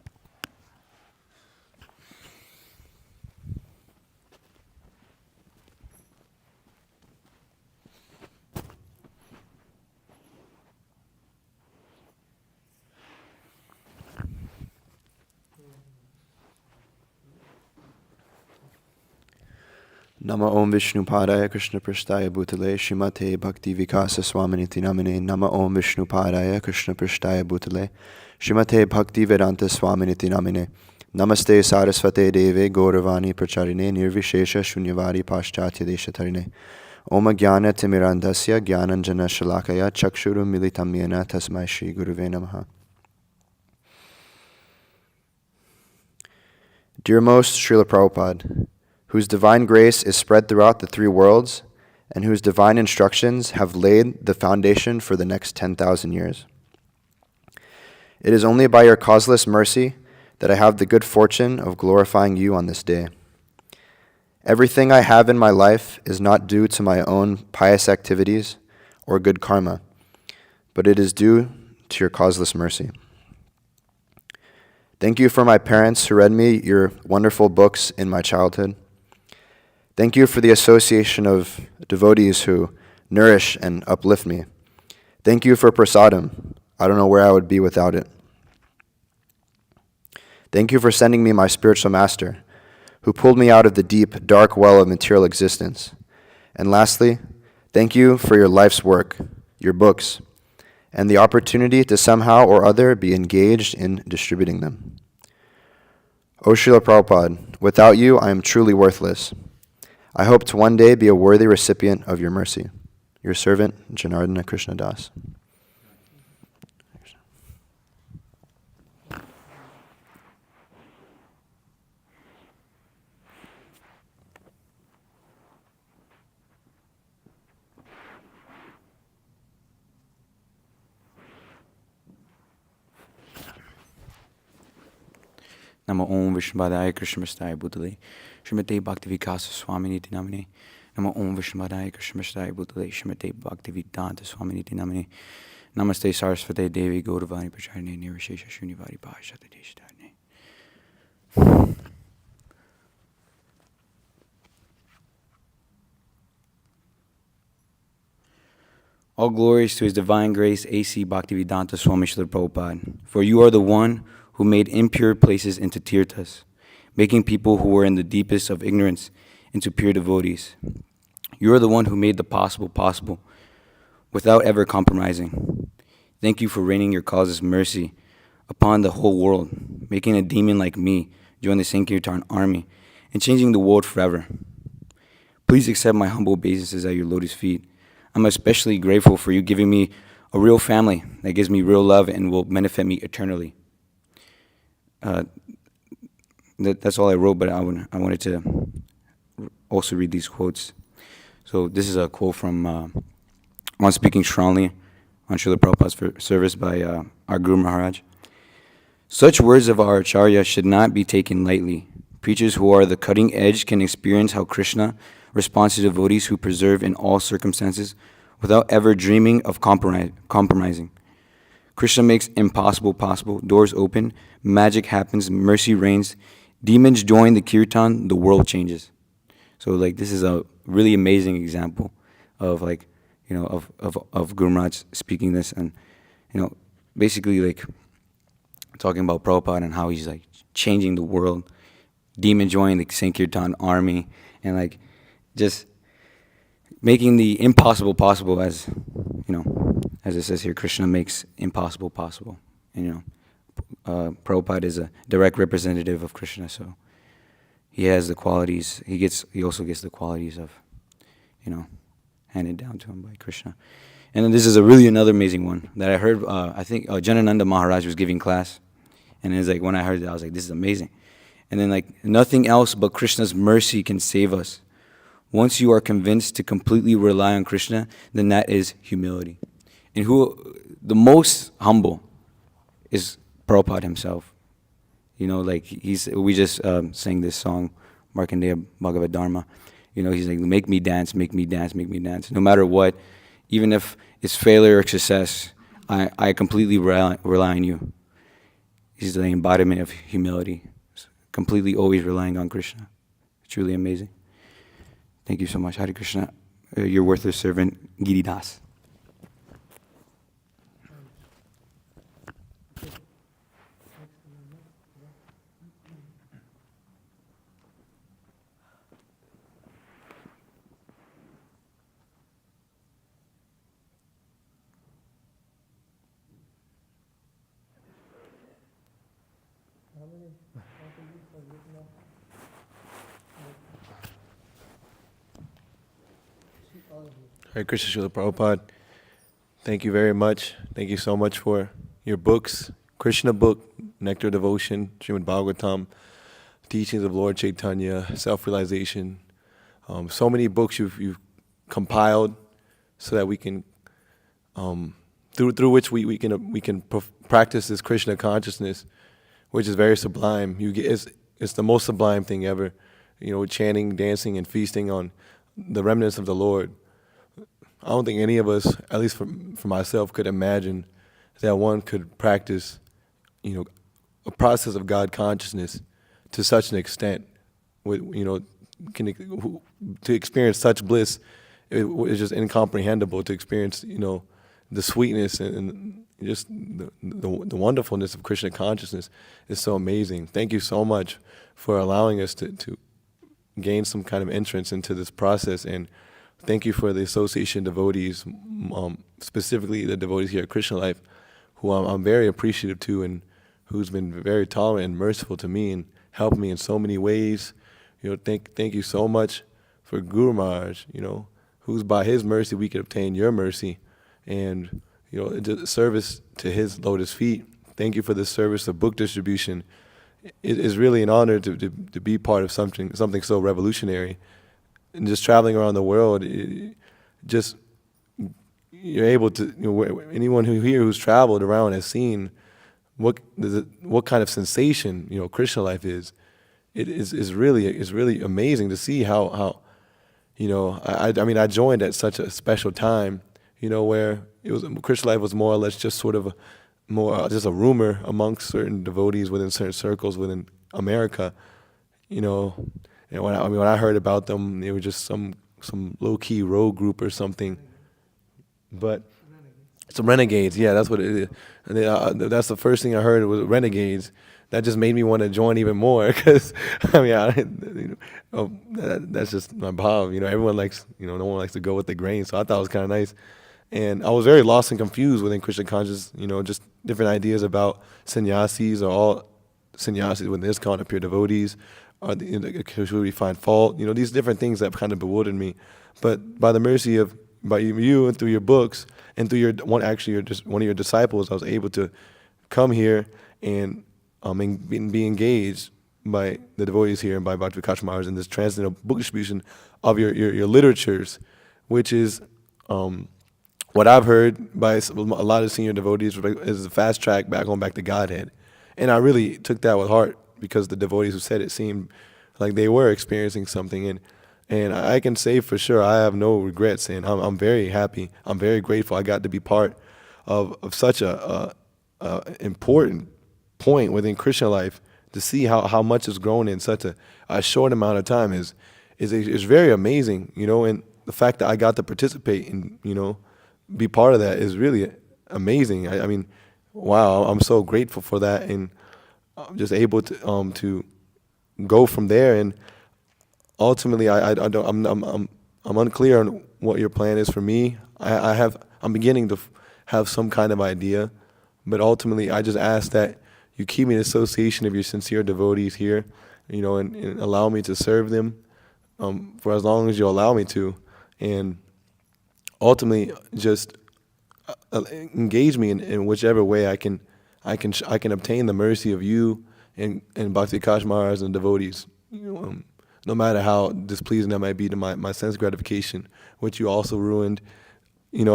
Nama Om Vishnu Padaya Krishna Prasthaya Bhutale Shrimate Bhakti Vikasa Swaminiti Namine Nama Om Vishnu Padaya Krishna Prasthaya Bhutale Shrimate Bhakti Vedanta Swaminiti Namine Namaste Saraswate Deve Gauravani Pracharine Nirvishesha Shunyavadi Paschatya Deshatarine Om Jnana Timirandasya Jnananjana Shalakaya Chakshuru Militam Yena Tasmai Shri Guruve Namaha. Dear most Srila Prabhupada, whose divine grace is spread throughout the three worlds, and whose divine instructions have laid the foundation for the next 10,000 years. It is only by your causeless mercy that I have the good fortune of glorifying you on this day. Everything I have in my life is not due to my own pious activities or good karma, but it is due to your causeless mercy. Thank you for my parents who read me your wonderful books in my childhood. Thank you for the association of devotees who nourish and uplift me. Thank you for prasadam. I don't know where I would be without it. Thank you for sending me my spiritual master, who pulled me out of the deep, dark well of material existence. And lastly, thank you for your life's work, your books, and the opportunity to somehow or other be engaged in distributing them. O Srila Prabhupada, without you I am truly worthless. I hope to one day be a worthy recipient of your mercy. Your servant, Janardana Krishna Das. Namo Om Vishnupadaya Krishnamastaya Bhutale Srimate Bhaktivikasa Swaminiti Namine. Namo Om Vishnupadaya Krishnamastaya Bhutale Srimate Bhaktivedanta Swaminiti Namine. Namaste Sarasvate Devi Gauravani Pracharine Nirvishesha Shunivari Bhashata Deshtadne. All glories to His Divine Grace, A.C. Bhaktivedanta Swami Srila Prabhupada. For you are the one who made impure places into tirthas, making people who were in the deepest of ignorance into pure devotees. You are the one who made the possible possible, without ever compromising. Thank you for raining your causeless mercy upon the whole world, making a demon like me join the Sankirtan army, and changing the world forever. Please accept my humble obeisances at your lotus feet. I'm especially grateful for you giving me a real family that gives me real love and will benefit me eternally. That's all I wrote, but I wanted to also read these quotes. So this is a quote from On Speaking Strongly on Srila Prabhupada's service by our Guru Maharaj. Such words of our Acharya should not be taken lightly. Preachers who are the cutting edge can experience how Krishna responds to devotees who persevere in all circumstances without ever dreaming of compromising. Krishna makes impossible possible, doors open, magic happens, mercy reigns, demons join the kirtan, the world changes. So like this is a really amazing example of like, you know, of Guru Maharaj speaking this, and you know, basically like talking about Prabhupada and how he's like changing the world, demon joining the Sankirtan army, and like just making the impossible possible, as you know, as it says here, Krishna makes impossible possible. And you know, Prabhupada is a direct representative of Krishna, so he has the qualities. He also gets the qualities of, you know, handed down to him by Krishna. And then this is another amazing one that I heard. I think Janananda Maharaj was giving class, and it's like when I heard it, I was like, this is amazing. And then like nothing else but Krishna's mercy can save us. Once you are convinced to completely rely on Krishna, then that is humility. And who the most humble is Prabhupada himself. You know, like we just sang this song, Markandeya Bhagavad Dharma. You know, he's like, make me dance, make me dance, make me dance. No matter what, even if it's failure or success, I completely rely on you. He's the embodiment of humility, completely always relying on Krishna. Truly amazing. Thank you so much. Hare Krishna, your worthless servant, Giri Das. Hare Krishna Srila Prabhupada. Thank you very much. Thank you so much for your books. Krishna book, Nectar Devotion, Srimad Bhagavatam, Teachings of Lord Chaitanya, Self-Realization. So many books you've compiled so that we can, through which we can practice this Krishna consciousness, which is very sublime. It's the most sublime thing ever. You know, chanting, dancing, and feasting on the remnants of the Lord. I don't think any of us, at least for myself, could imagine that one could practice, you know, a process of God consciousness to such an extent, with, you know, to experience such bliss. It's just incomprehensible to experience, you know, the sweetness and just the wonderfulness of Krishna consciousness is so amazing. Thank you so much for allowing us to gain some kind of entrance into this process, and thank you for the association devotees, specifically the devotees here at Krishna Life, who I'm very appreciative to, and who's been very tolerant and merciful to me and helped me in so many ways. You know, thank you so much for Guru Maharaj, you know, who's by his mercy we could obtain your mercy, and you know, just service to his lotus feet. Thank you for the service of book distribution. It is really an honor to be part of something so revolutionary. And just traveling around the world, you're able to, you know, anyone who's traveled around has seen what kind of sensation Krishna life is. It is really amazing to see how I mean I joined at such a special time, where it was Krishna life was more or less just sort of just a rumor amongst certain devotees within certain circles within America, and when I heard about them, they were just some low key rogue group or something, but some renegades. Yeah, that's what it is. And that's the first thing I heard was renegades. That just made me want to join even more because that's just my bhav. Everyone likes no one likes to go with the grain, so I thought it was kind of nice. And I was very lost and confused within Krishna consciousness, just different ideas about sannyasis or all sannyasis within ISKCON are pure devotees, or should we find fault? These different things that kind of bewildered me. But by the mercy of you and through your books and through one of your disciples, I was able to come here and be engaged by the devotees here and by Bhakti Prakash Maharaj in this transcendental book distribution of your literatures, which is what I've heard by a lot of senior devotees is the fast track back to Godhead. And I really took that with heart because the devotees who said it seemed like they were experiencing something. And I can say for sure I have no regrets, and I'm very happy. I'm very grateful I got to be part of such a important point within Krishna life. To see how much has grown in such a short amount of time is very amazing, and the fact that I got to participate and be part of that is really amazing. I mean, wow, I'm so grateful for that, and I'm just able to go from there. And ultimately, I'm unclear on what your plan is for me. I'm beginning to have some kind of idea, but ultimately, I just ask that you keep me in association of your sincere devotees here, and allow me to serve them for as long as you allow me to, and ultimately just engage me in whichever way I can obtain the mercy of you and Bhakti Prakash Maharaj and devotees, no matter how displeasing that might be to my sense gratification, which you also ruined, in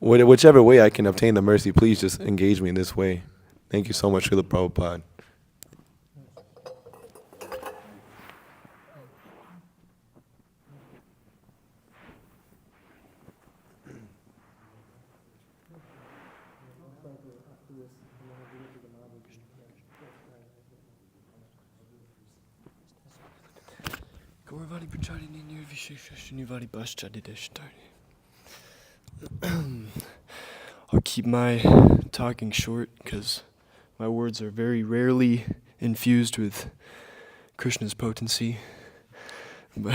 whichever way I can obtain the mercy, please just engage me in this way. Thank you so much, Srila Prabhupada. I'll keep my talking short because my words are very rarely infused with Krishna's potency. But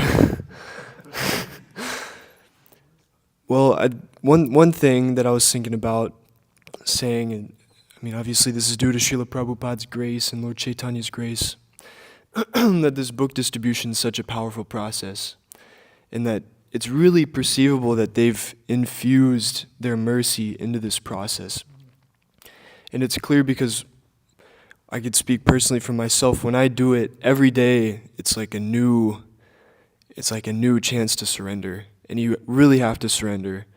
well, one thing that I was thinking about saying, and I mean, obviously this is due to Srila Prabhupada's grace and Lord Chaitanya's grace, that this book distribution is such a powerful process, and that it's really perceivable that they've infused their mercy into this process. And it's clear because I could speak personally for myself. When I do it every day, it's like a new chance to surrender. And you really have to surrender,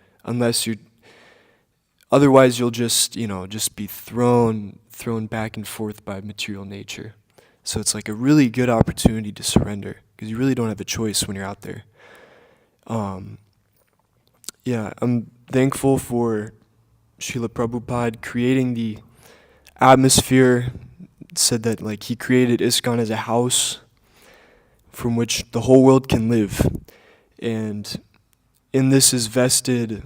otherwise you'll just be thrown back and forth by material nature. So it's like a really good opportunity to surrender because you really don't have a choice when you're out there. I'm thankful for Srila Prabhupada creating the atmosphere. It said that he created ISKCON as a house from which the whole world can live. And in this is vested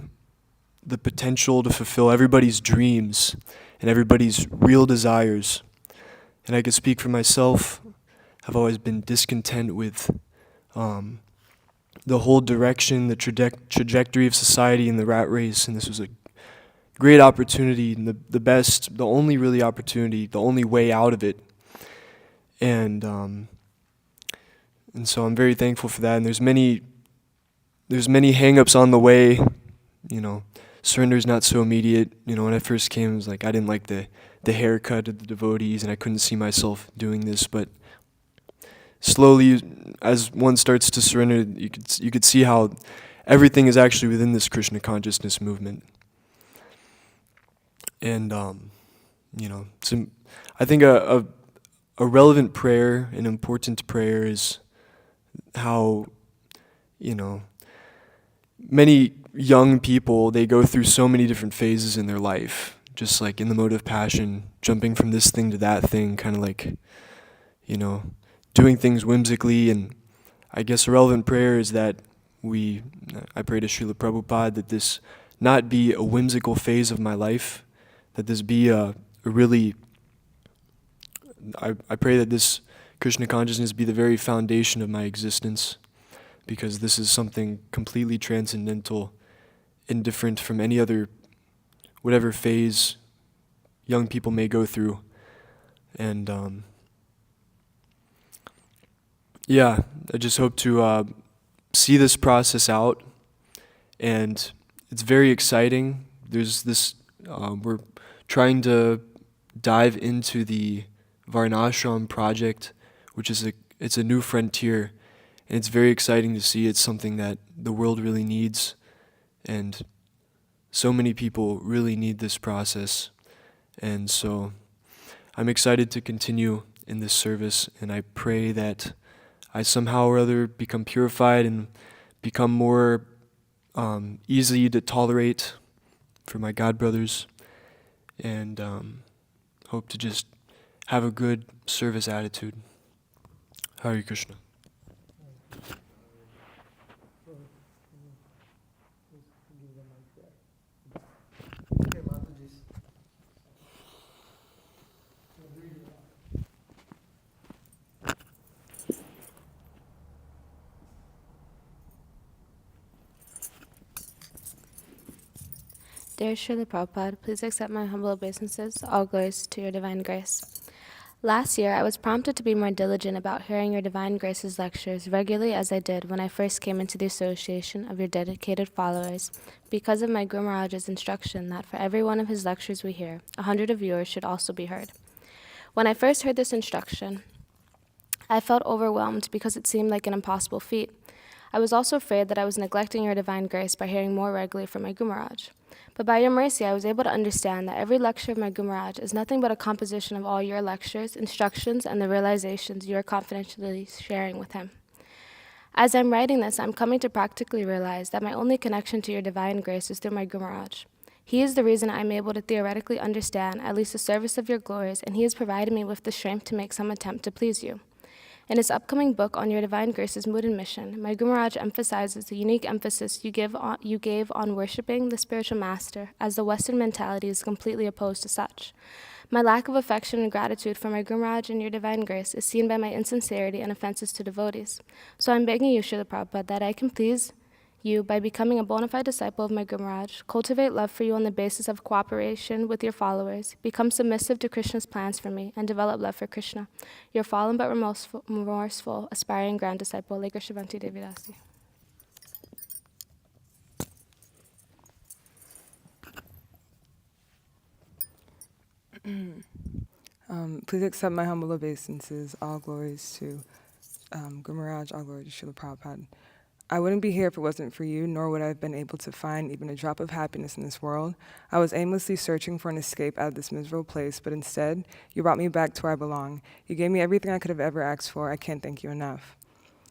the potential to fulfill everybody's dreams and everybody's real desires. And I can speak for myself. I've always been discontent with the whole direction, the trajectory of society and the rat race, and this was a great opportunity and the only really opportunity, the only way out of it. And so I'm very thankful for that. And there's many hang-ups on the way. Surrender is not so immediate. When I first came, it was like I didn't like the haircut of the devotees, and I couldn't see myself doing this. But slowly, as one starts to surrender, you could see how everything is actually within this Krishna consciousness movement. And I think a relevant prayer, an important prayer, is how, many young people, they go through so many different phases in their life, just like in the mode of passion, jumping from this thing to that thing, kind of like, doing things whimsically. And I guess a relevant prayer is that I pray to Srila Prabhupada that this not be a whimsical phase of my life, that this be a really, I pray that this Krishna consciousness be the very foundation of my existence, because this is something completely transcendental and different from any other, whatever phase young people may go through. And I just hope to see this process out, and it's very exciting. There's this, we're trying to dive into the Varnashram project, which is it's a new frontier, and it's very exciting to see. It's something that the world really needs, and so many people really need this process. And so I'm excited to continue in this service, and I pray that I somehow or other become purified and become more easy to tolerate for my God brothers, and hope to just have a good service attitude. Hare Krishna. Dear Srila Prabhupada, please accept my humble obeisances. All glories to your divine grace. Last year, I was prompted to be more diligent about hearing your divine grace's lectures regularly as I did when I first came into the association of your dedicated followers, because of my Guru Maharaj's instruction that for every one of his lectures we hear, 100 of yours should also be heard. When I first heard this instruction, I felt overwhelmed because it seemed like an impossible feat. I was also afraid that I was neglecting your divine grace by hearing more regularly from my Guru Maharaj. But by your mercy, I was able to understand that every lecture of my Guru Maharaj is nothing but a composition of all your lectures, instructions, and the realizations you are confidentially sharing with him. As I'm writing this, I'm coming to practically realize that my only connection to your divine grace is through my Guru Maharaj. He is the reason I'm able to theoretically understand at least the service of your glories, and he has provided me with the strength to make some attempt to please you. In his upcoming book on your divine grace's mood and mission, my Guru Maharaj emphasizes the unique emphasis you gave on worshiping the spiritual master, as the Western mentality is completely opposed to such. My lack of affection and gratitude for my Guru Maharaj and your divine grace is seen by my insincerity and offenses to devotees. So I'm begging you, Srila Prabhupada, that I can please you by becoming a bona fide disciple of my Guru Maharaj, cultivate love for you on the basis of cooperation with your followers, become submissive to Krishna's plans for me, and develop love for Krishna. Your fallen but remorseful, aspiring grand disciple, Lekha Shivanti Devi Dasi. Please accept my humble obeisances. All glories to Guru Maharaj, all glories to Srila Prabhupada. I wouldn't be here if it wasn't for you, nor would I have been able to find even a drop of happiness in this world. I was aimlessly searching for an escape out of this miserable place, but instead, you brought me back to where I belong. You gave me everything I could have ever asked for. I can't thank you enough.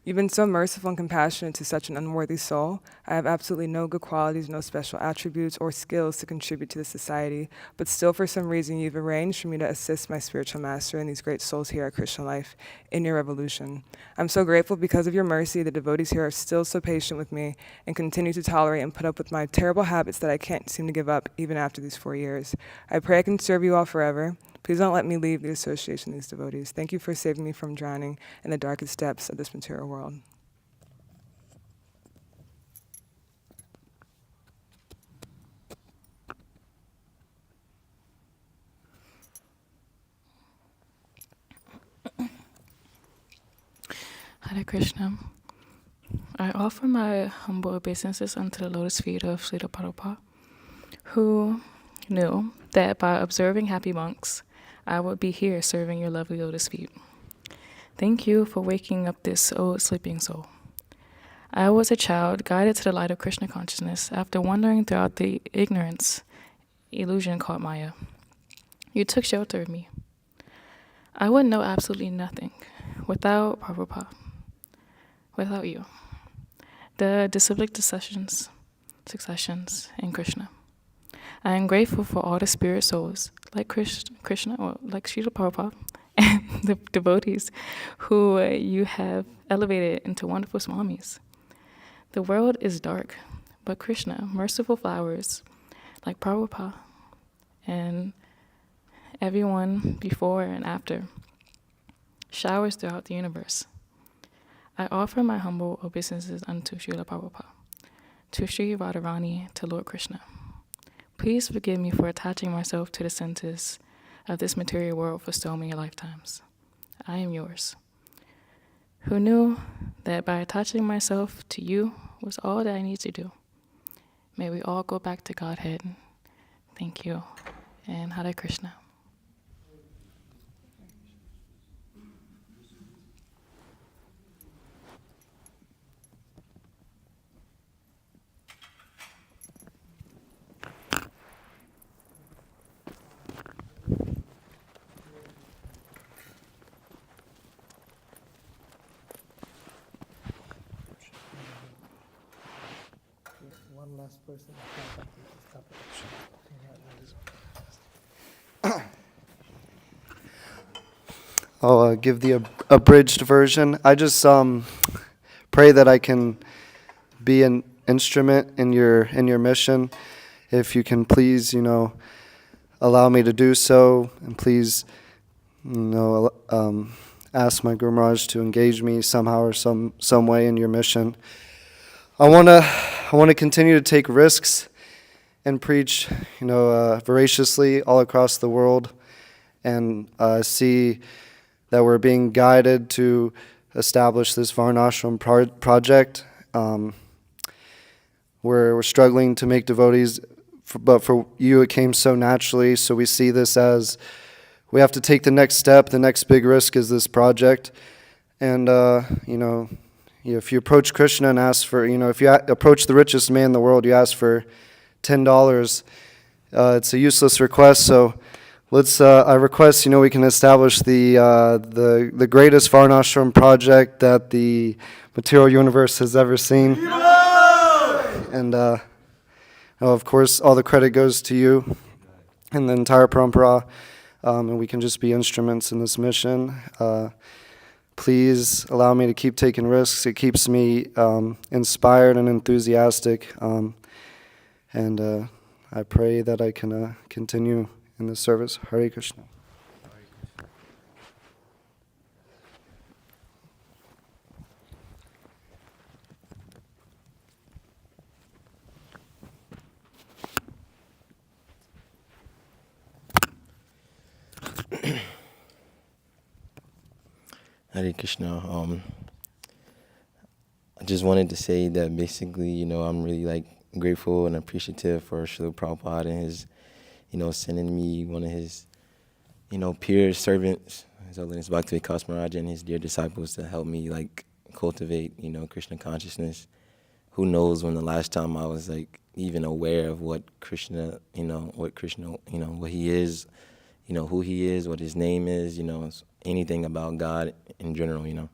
You've been so merciful and compassionate to such an unworthy soul. I have absolutely no good qualities, no special attributes or skills to contribute to the society, but still for some reason you've arranged for me to assist my spiritual master and these great souls here at Krishna Life in your revolution. I'm so grateful because of your mercy. The devotees here are still so patient with me and continue to tolerate and put up with my terrible habits that I can't seem to give up even after these 4 years. I pray I can serve you all forever. Please don't let me leave the association of these devotees. Thank you for saving me from drowning in the darkest depths of this material world. Hare Krishna. I offer my humble obeisances unto the lotus feet of Srila Prabhupada, who knew that by observing happy monks, I would be here serving your lovely lotus feet. Thank you for waking up this old sleeping soul. I was a child guided to the light of Krishna consciousness after wandering throughout the ignorance illusion called Maya. You took shelter of me. I would know absolutely nothing without Prabhupada, without you. The disciplic successions in Krishna. I am grateful for all the spirit souls like Krishna, or like Srila Prabhupada, and the devotees who you have elevated into wonderful swamis. The world is dark, but Krishna, merciful flowers like Prabhupada and everyone before and after, showers throughout the universe. I offer my humble obeisances unto Srila Prabhupada, to Sri Radharani, to Lord Krishna. Please forgive me for attaching myself to the senses of this material world for so many lifetimes. I am yours. Who knew that by attaching myself to you was all that I need to do? May we all go back to Godhead. Thank you. And Hare Krishna. One last person. I'll give the abridged version. I just pray that I can be an instrument in your mission. If you can please, allow me to do so, and please, ask my Guru Maharaj to engage me somehow or some way in your mission. I want to continue to take risks and preach, voraciously all across the world, and see that we're being guided to establish this Varnashram project. We're struggling to make devotees, but for you it came so naturally. So we see this as we have to take the next step. The next big risk is this project, and if you approach Krishna and ask for, if you approach the richest man in the world, you ask for $10, it's a useless request. So let's, I request, we can establish the greatest Varnashram project that the material universe has ever seen. And, of course, all the credit goes to you and the entire parampara, and we can just be instruments in this mission. Please allow me to keep taking risks. It keeps me inspired and enthusiastic. And I pray that I can continue in this service. Hare Krishna. Hare Krishna. I just wanted to say that basically, I'm really grateful and appreciative for Srila Prabhupada and his, sending me one of his, peer servants, His Holiness Bhakti Vikas Maharaj, and his dear disciples to help me cultivate, Krishna consciousness. Who knows when the last time I was even aware of what Krishna, what he is, who he is, what his name is, anything about God in general,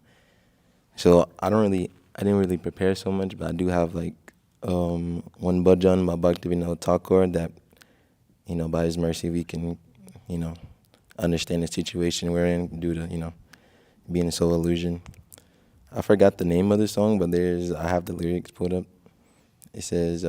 So I didn't really prepare so much, but I do have one bhajan by Bhaktivinoda Thakur that, by his mercy we can, understand the situation we're in due to, being a soul illusion. I forgot the name of the song, but I have the lyrics pulled up. It says,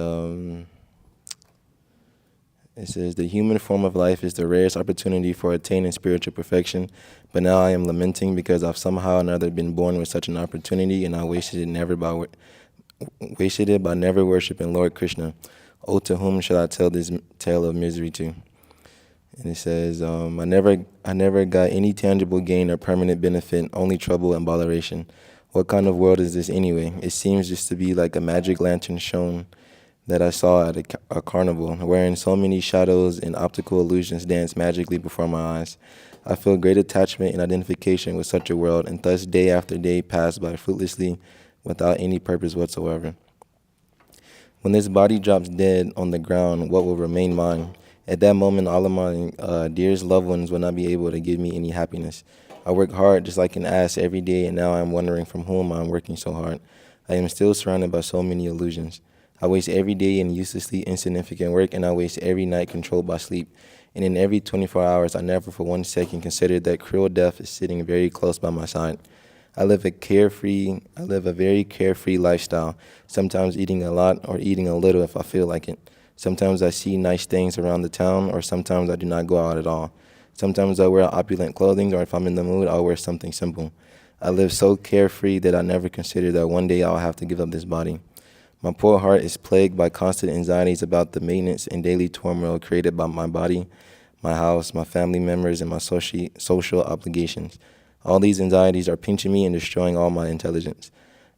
the human form of life is the rarest opportunity for attaining spiritual perfection, but now I am lamenting because I've somehow or another been born with such an opportunity, and I wasted it by never worshiping Lord Krishna. Oh, to whom shall I tell this tale of misery to? And it says, I never got any tangible gain or permanent benefit, only trouble and botheration. What kind of world is this anyway? It seems just to be like a magic lantern shown that I saw at a carnival, wherein so many shadows and optical illusions dance magically before my eyes. I feel great attachment and identification with such a world, and thus day after day pass by fruitlessly without any purpose whatsoever. When this body drops dead on the ground, what will remain mine? At that moment, all of my dearest loved ones will not be able to give me any happiness. I work hard just like an ass every day, and now I'm wondering from whom I'm working so hard. I am still surrounded by so many illusions. I waste every day in uselessly insignificant work, and I waste every night controlled by sleep. And in every 24 hours, I never for 1 second considered that cruel death is sitting very close by my side. I live a very carefree lifestyle, sometimes eating a lot or eating a little if I feel like it. Sometimes I see nice things around the town, or sometimes I do not go out at all. Sometimes I wear opulent clothing, or if I'm in the mood, I'll wear something simple. I live so carefree that I never consider that one day I'll have to give up this body. My poor heart is plagued by constant anxieties about the maintenance and daily turmoil created by my body, my house, my family members, and my social obligations. All these anxieties are pinching me and destroying all my intelligence.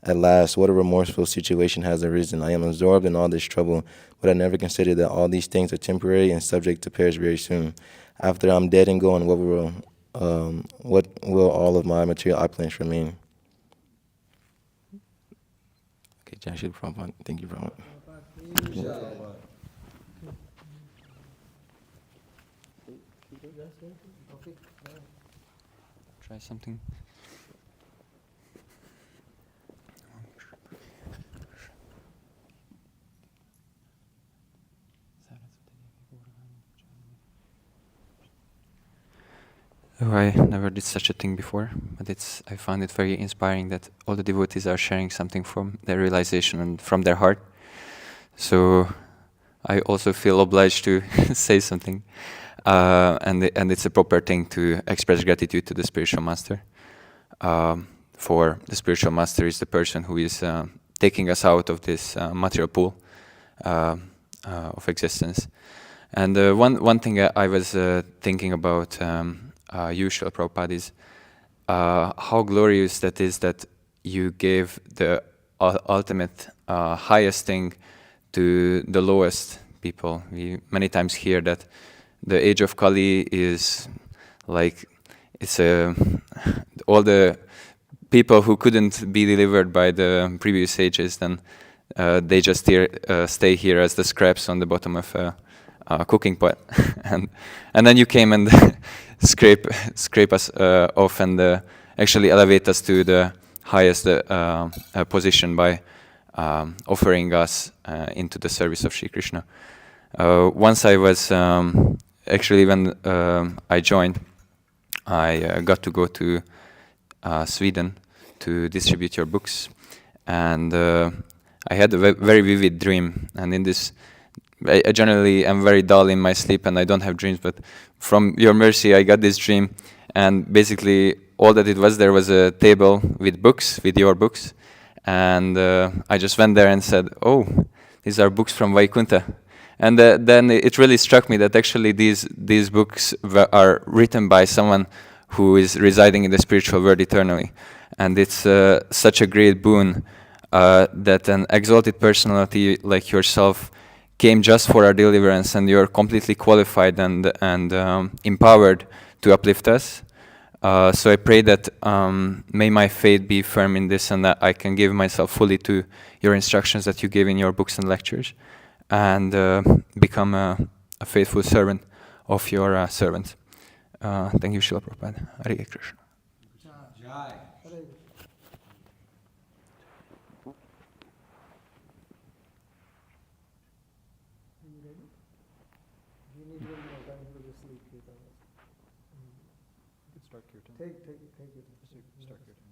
At last, what a remorseful situation has arisen. I am absorbed in all this trouble, but I never considered that all these things are temporary and subject to perish very soon. After I'm dead and gone, what will all of my material opulence remain? Okay, Jai Srila Prabhupada. Thank you, Prabhupada. Try something. Oh, I never did such a thing before, but I found it very inspiring that all the devotees are sharing something from their realization and from their heart. So I also feel obliged to say something, and it's a proper thing to express gratitude to the spiritual master. For the spiritual master is the person who is taking us out of this material pool of existence. And one thing I was thinking about you, Srila Prabhupada, is how glorious that is that you gave the ultimate highest thing to the lowest people. We many times hear that the age of Kali is like all the people who couldn't be delivered by the previous ages, then they just stay here as the scraps on the bottom of a cooking pot, and then you came and scrape us off and actually elevate us to the highest position by offering us into the service of Sri Krishna. Once I was actually when I joined, I got to go to Sweden to distribute your books, and I had a very vivid dream. And in this, I generally am very dull in my sleep and I don't have dreams, but from your mercy I got this dream, and basically all that it was, there was a table with books, with your books, and I just went there and said, oh, these are books from Vaikuntha. And then it really struck me that actually these books are written by someone who is residing in the spiritual world eternally. And it's such a great boon that an exalted personality like yourself came just for our deliverance, and you're completely qualified and empowered to uplift us. So I pray that may my faith be firm in this, and that I can give myself fully to your instructions that you gave in your books and lectures, and become a faithful servant of your servant. Thank you, Srila Prabhupada. Hare Krishna. Jai. Take your time. Start your time.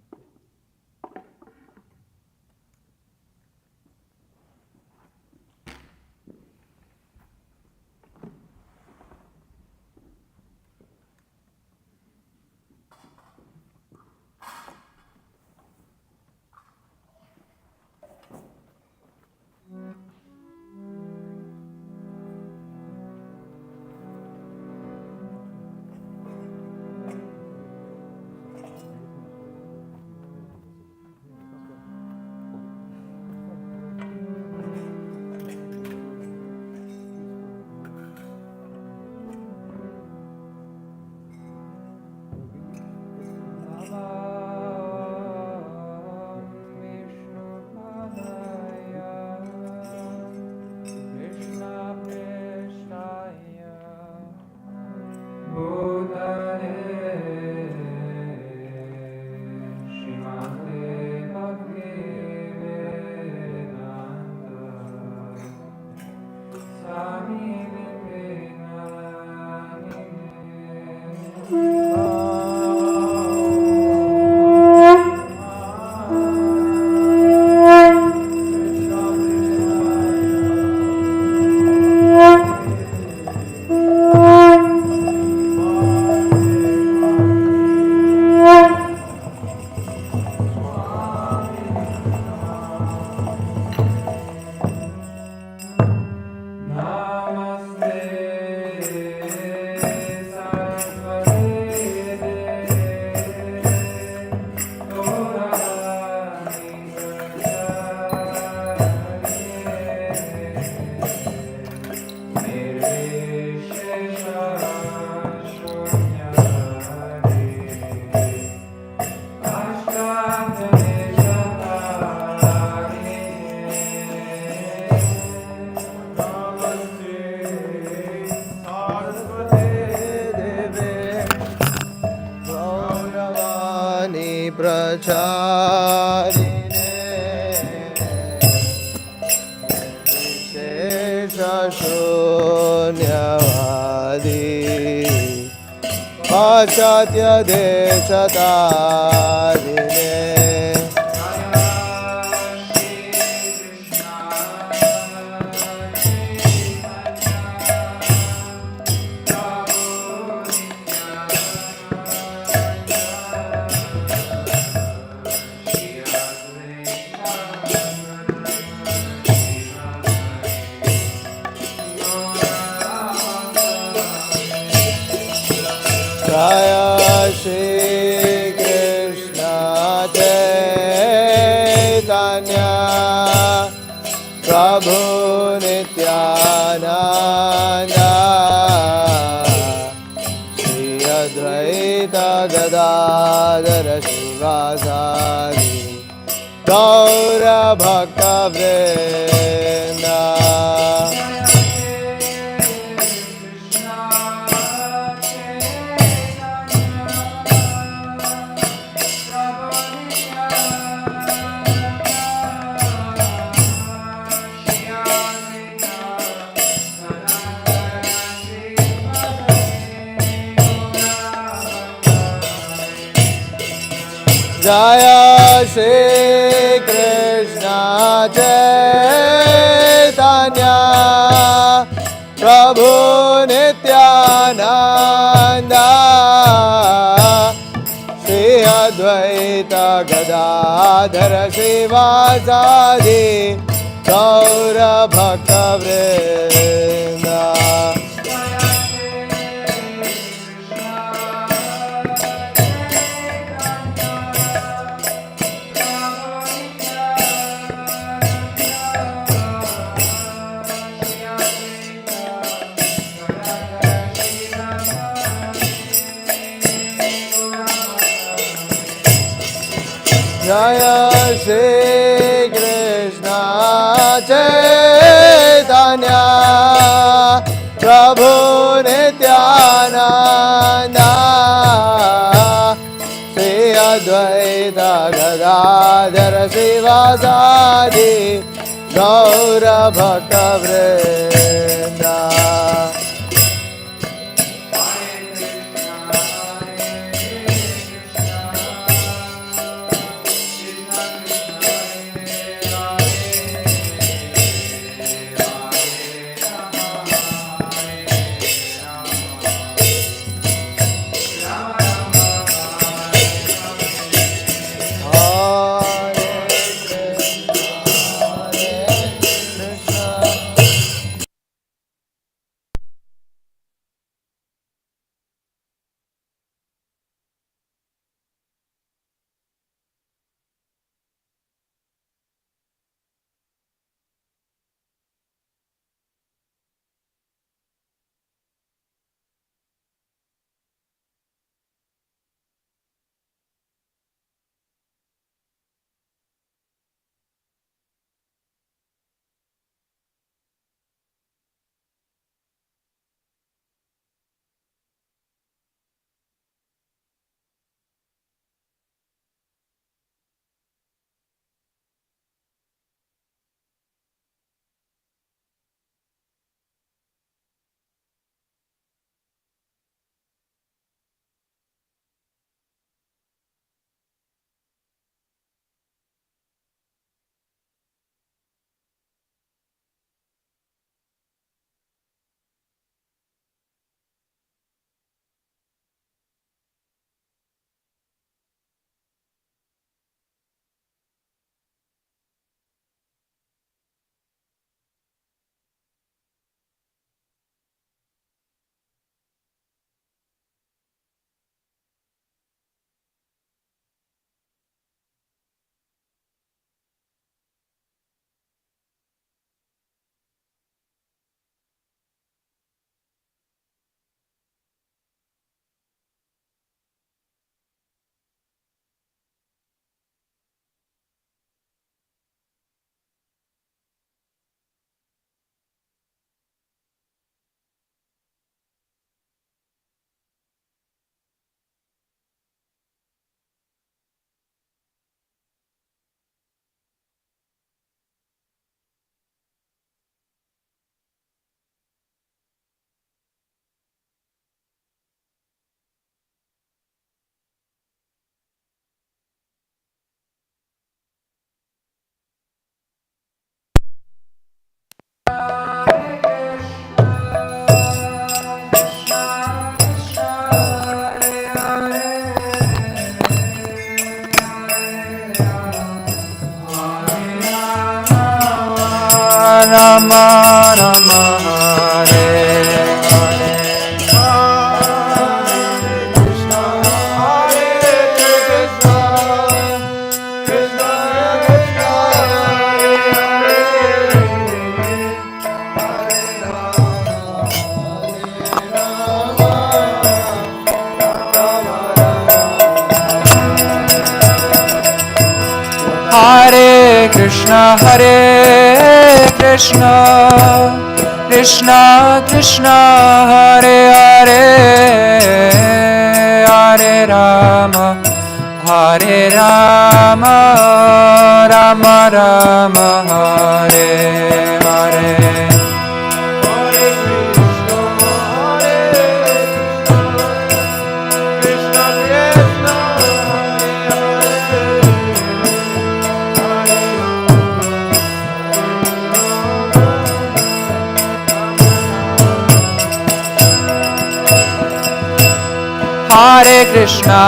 पाश्चात्य देशतारिणे Jaya Shri Krishna Chaitanya Prabhu Nityananda Shri Advaita Gadadhara Shivasadi Gaura Bhakta Vrinda Jaya Shri Krishna Chaitanya Prabhu Nityananda Shri Advaita Gadadhara Shivasadi Gaura Bhakta Vrinda Jaya Shri Krishna Chaitanya Prabhu Nityananda Shri Advaita Gadadhara Shivasadi Gaura Bhakta Vrinda Krishna, Hare Krishna, Krishna Krishna, Hare Hare, Hare Rama, Hare Rama, Rama Rama, Hare Hare. Hare Krishna,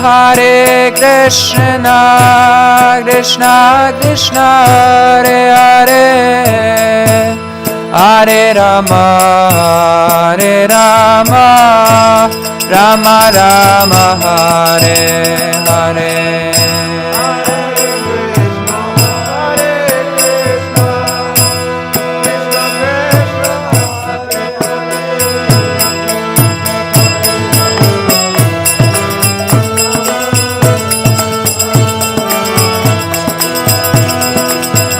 Hare Krishna, Krishna Krishna, Hare Hare, Hare Rama, Hare Rama, Rama Rama, Hare Hare.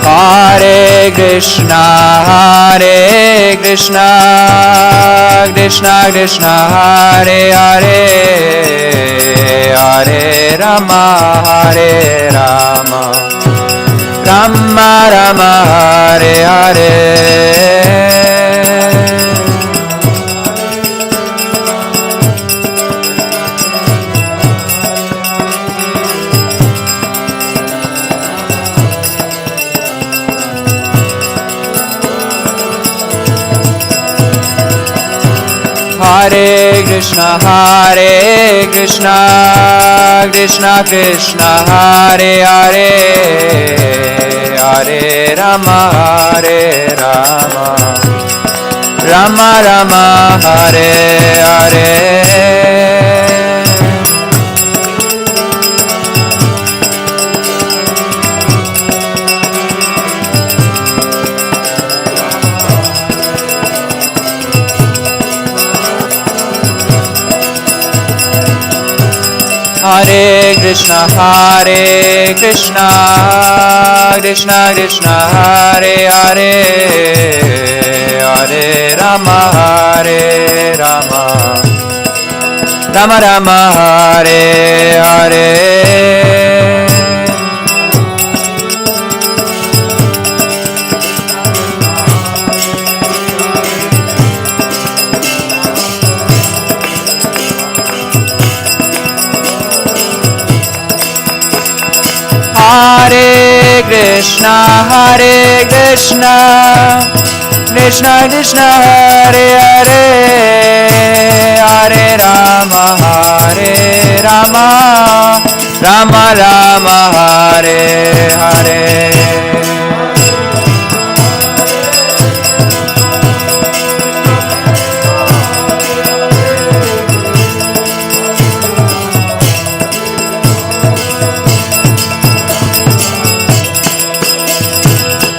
Hare Krishna, Hare Krishna, Krishna Krishna, Hare Hare, Hare Rama, Hare Rama, Rama Rama, Hare Hare. Hare Krishna, Hare Krishna, Krishna Krishna, Hare Hare, Hare Rama, Hare Rama, Rama Rama, Hare Hare. Hare Krishna, Hare Krishna, Krishna Krishna, Hare Hare, Hare Rama, Hare Rama, Rama Rama, Hare Hare. Hare Krishna, Hare Krishna, Krishna Krishna, Hare Hare, Hare Rama, Hare Rama, Rama Rama, Hare Hare.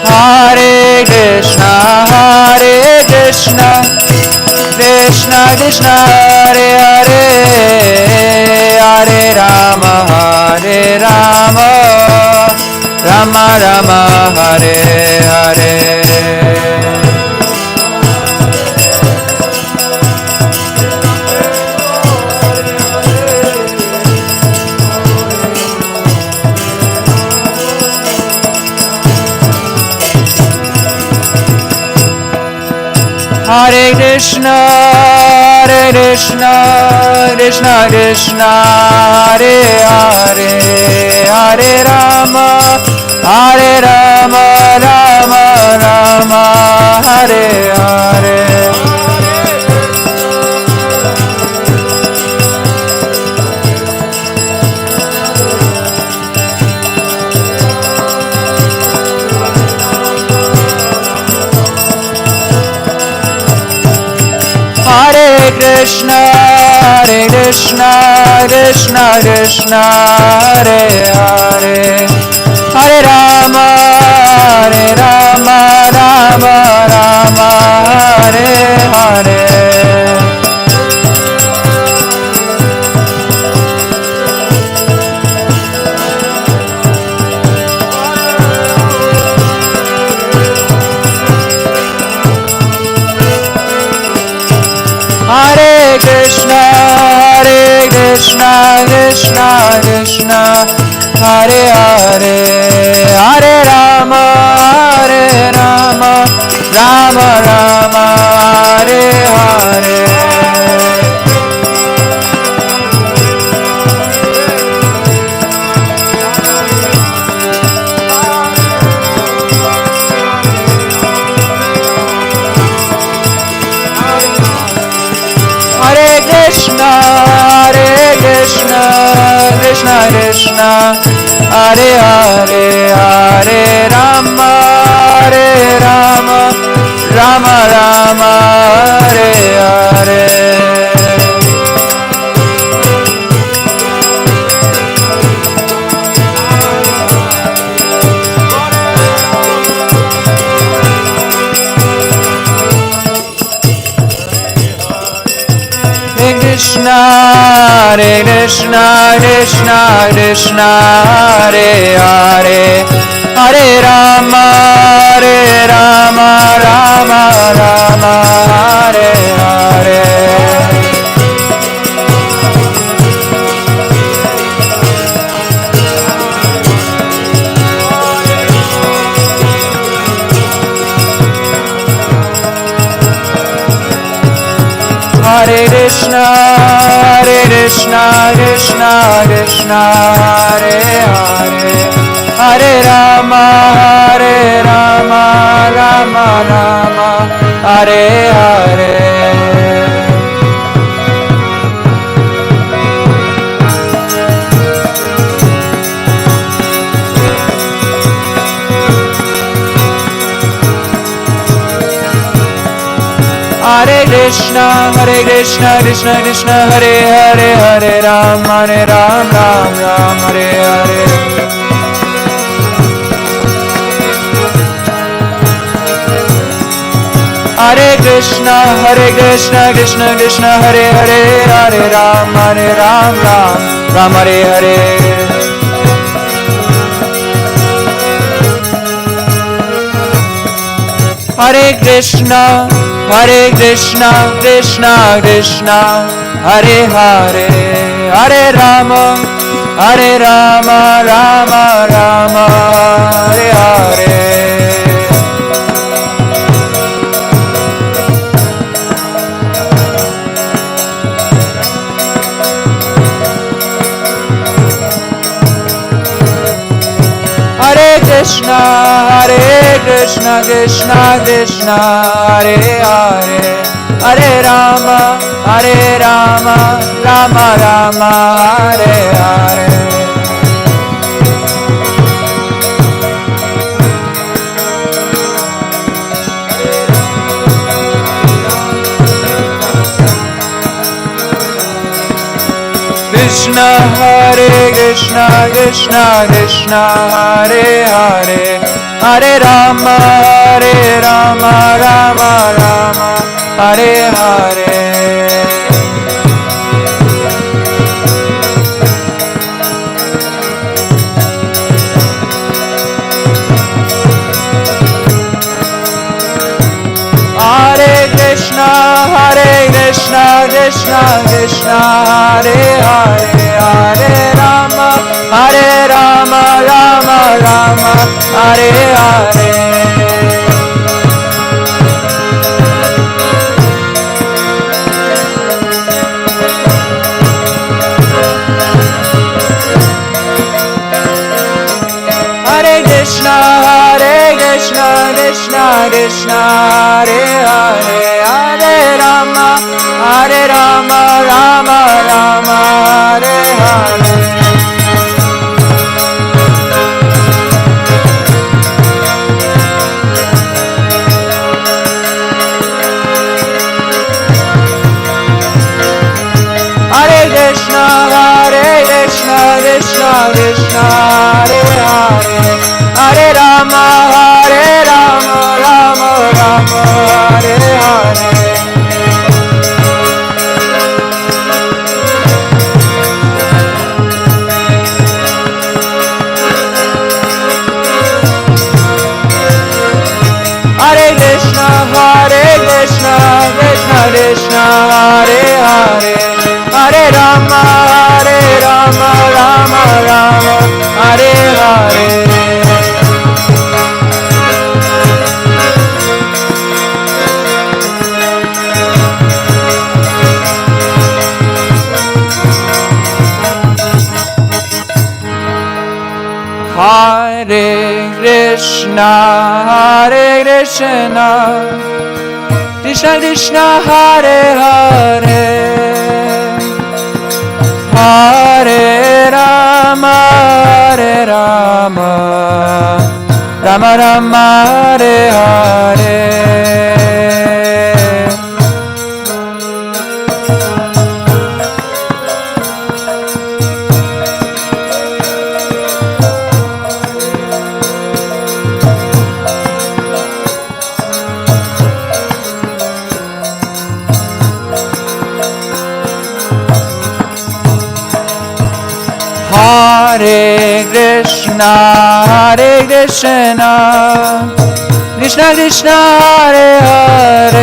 Hare Krishna, Hare Krishna, Krishna Krishna, Hare Hare, Hare Rama, Hare Rama, Rama Rama, Hare Hare. Hare Krishna, Hare Krishna, Krishna Krishna, Hare Hare, Hare Rama, Hare Rama, Rama Rama, Hare Hare. Hare Krishna, Hare Krishna, Krishna Krishna, Hare Hare, Hare Rama, Hare Rama, Rama Rama, Hare Hare. Hare Krishna, Krishna Krishna, Hare Hare, Hare Rama, Rama Rama, Hare Hare. Hare Krishna, Krishna Krishna, Hare Hare, Hare Rama, Rama Rama, Hare Hare. Krishna, Krishna Krishna, Hare Hare, Hare Rama, Rama Rama, Hare Hare. Hare Krishna, Krishna Krishna, Hare Hare, Hare Rama, Rama Rama, Hare Hare. Hare Krishna, Krishna Krishna, Hare Hare, Hare Ram, Ram Ram, Hare Hare. Hare Krishna, Krishna Krishna, Hare Hare, Hare Ram, Ram Hare Hare. Hare Krishna, Krishna Krishna, Hare Hare, Hare Rama, Rama Rama, Hare Hare. Hare Krishna, Krishna Krishna, Hare Hare, Hare Rama, Rama Rama, Hare Hare. Krishna, Hare Krishna, Krishna Hare Hare, Hare Rama, Rama Rama, Hare Hare. Hare Krishna, Krishna Hare Hare, Hare Rama, Rama Rama, Hare Hare. Hare Krishna, Krishna Hare Hare, Hare Rama, Rama Rama, Hare Hare. Hare Krishna, Krishna Hare Hare, Hare Rama, Rama Hare Hare. Hare Krishna, Krishna Hare Hare Rama, Rama Rama, Hare Hare. Hare Krishna, Krishna Krishna, Hare Hare, Hare Rama, Rama Rama, Hare Hare. Hare Krishna, Krishna Krishna, Hare Hare,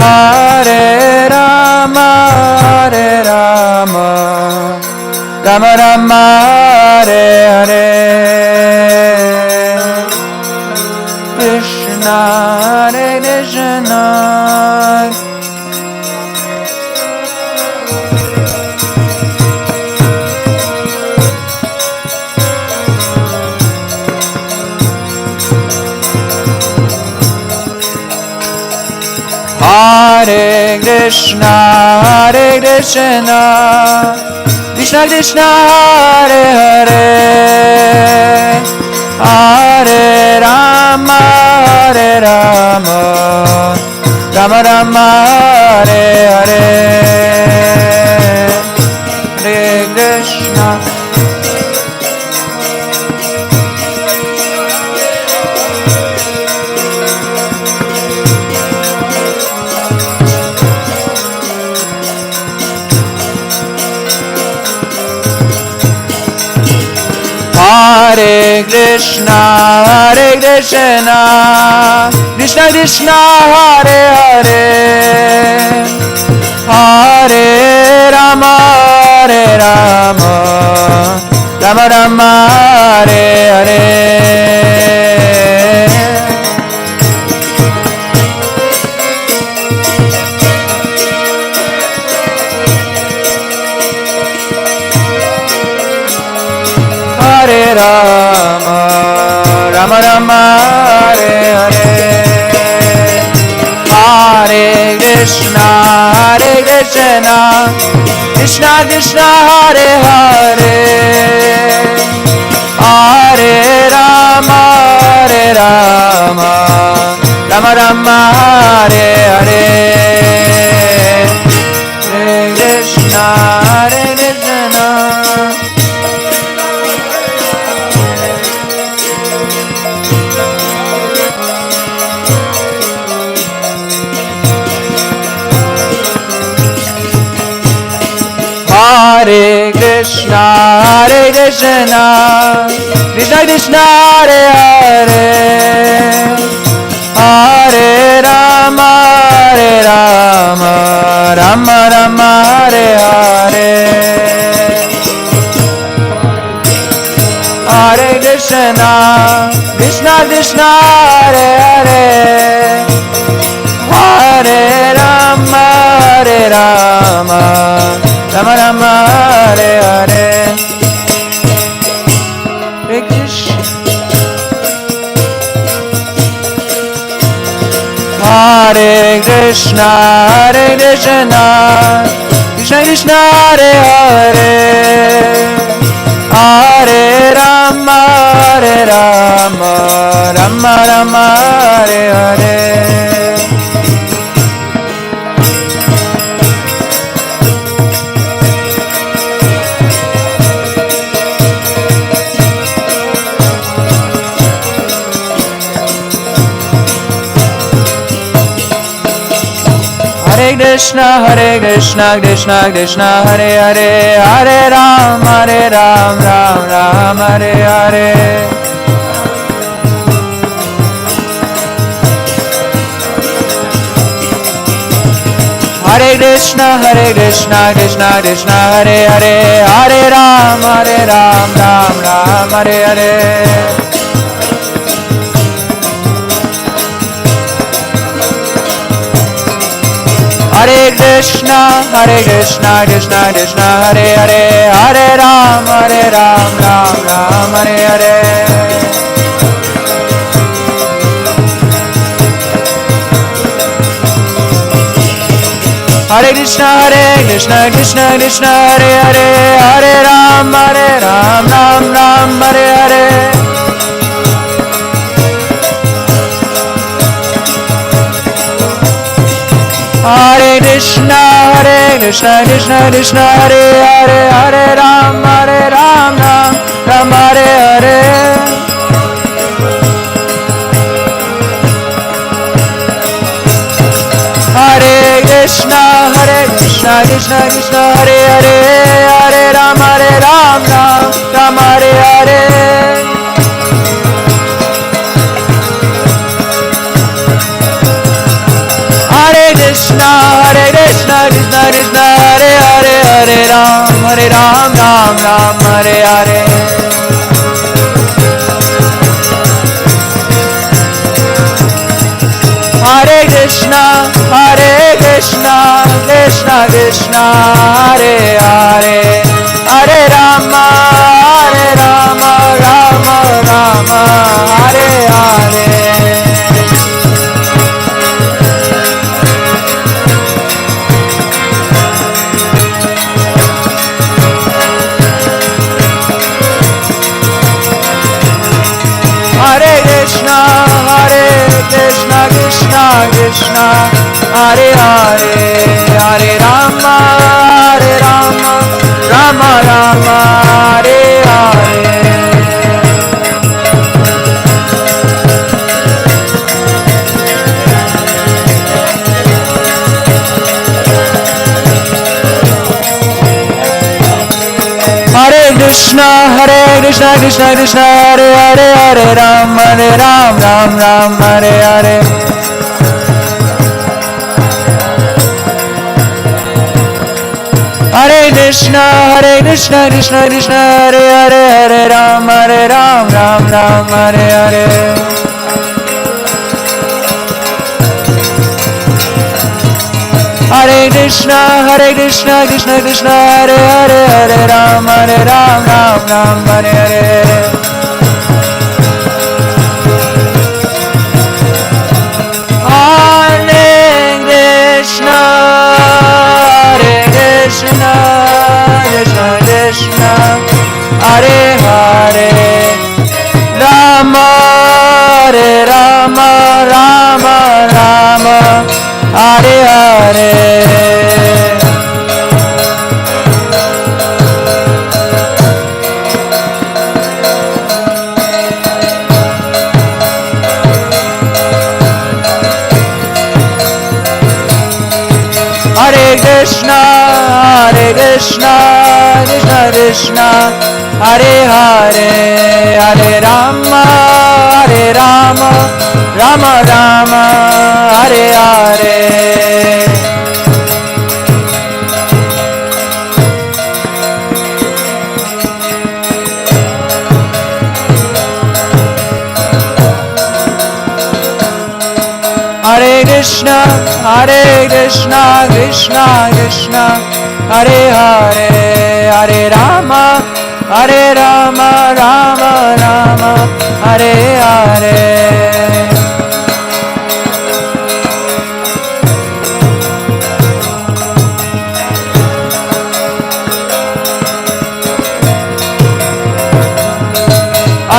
Hare Rama, Rama Rama, Hare Hare. Krishna, Hare Krishna. Hare Krishna, Krishna Krishna, Hare Hare, Hare Rama, Rama Rama, Hare Hare. Hare Krishna. Hare Krishna, Krishna Krishna, Hare Hare, Hare Rama, Rama Rama, Hare Hare. Hare Rama, Rama Rama, Hare Hare. Hare Krishna, Krishna Krishna, Hare Hare, Hare Rama, Rama Rama, Hare Hare. Hare Krishna, Krishna. Hare Krishna, Krishna Krishna, Hare Hare, Hare Rama, Rama Rama, Hare Hare. Hare Krishna, Krishna Krishna, Hare Hare, Hare Rama, Rama Rama, Hare Hare. Hare Krishna. Hare Krishna, Krishna Krishna, Hare Hare, Hare Rama, Rama Rama, Hare Hare. Hare Krishna, Krishna Krishna, Hare Hare, Hare Ram, Ram Ram, Hare Hare. Hare Krishna, Krishna Krishna, Hare Hare, Hare Ram, Ram Ram, Hare Hare. Hare Krishna, Krishna Krishna, Hare Hare, Hare Ram, Ram Ram, Hare Hare. Hare Krishna, Krishna Krishna, Hare Hare, Hare Ram, Ram Ram, Hare Hare. Hare Krishna, Krishna, Hare Hare, Hare Ram, Ram, Hare Hare. Hare Krishna, Krishna, Hare Hare, Hare Ram, Ram, Hare Hare. Hare Krishna, Krishna, Hare Hare, Hare Ram, Ram, Hare Hare. Hare Krishna, Krishna Krishna, Hare Hare, Hare Rama, Rama, Hare Hare. Hare Krishna, Krishna Krishna, Hare Hare, Hare Rama, Rama, Hare Hare. Hare Krishna, Krishna, Hare Hare, Hare Ram, Ram, Hare Hare. Hare Krishna, Krishna, Hare Hare, Hare Ram, Ram, Hare Hare. Hare Krishna, Krishna, Hare Hare, Hare Ram, Ram, Hare Hare. Hare Krishna, Krishna Krishna, Hare Hare, Rama, Rama, Hare Hare. Hare Krishna, Krishna Krishna, Hare Hare, Hare Rama, Rama, Hare Hare. Hare Krishna, Krishna, Hare Hare, Hare Rama, Rama, Hare Hare.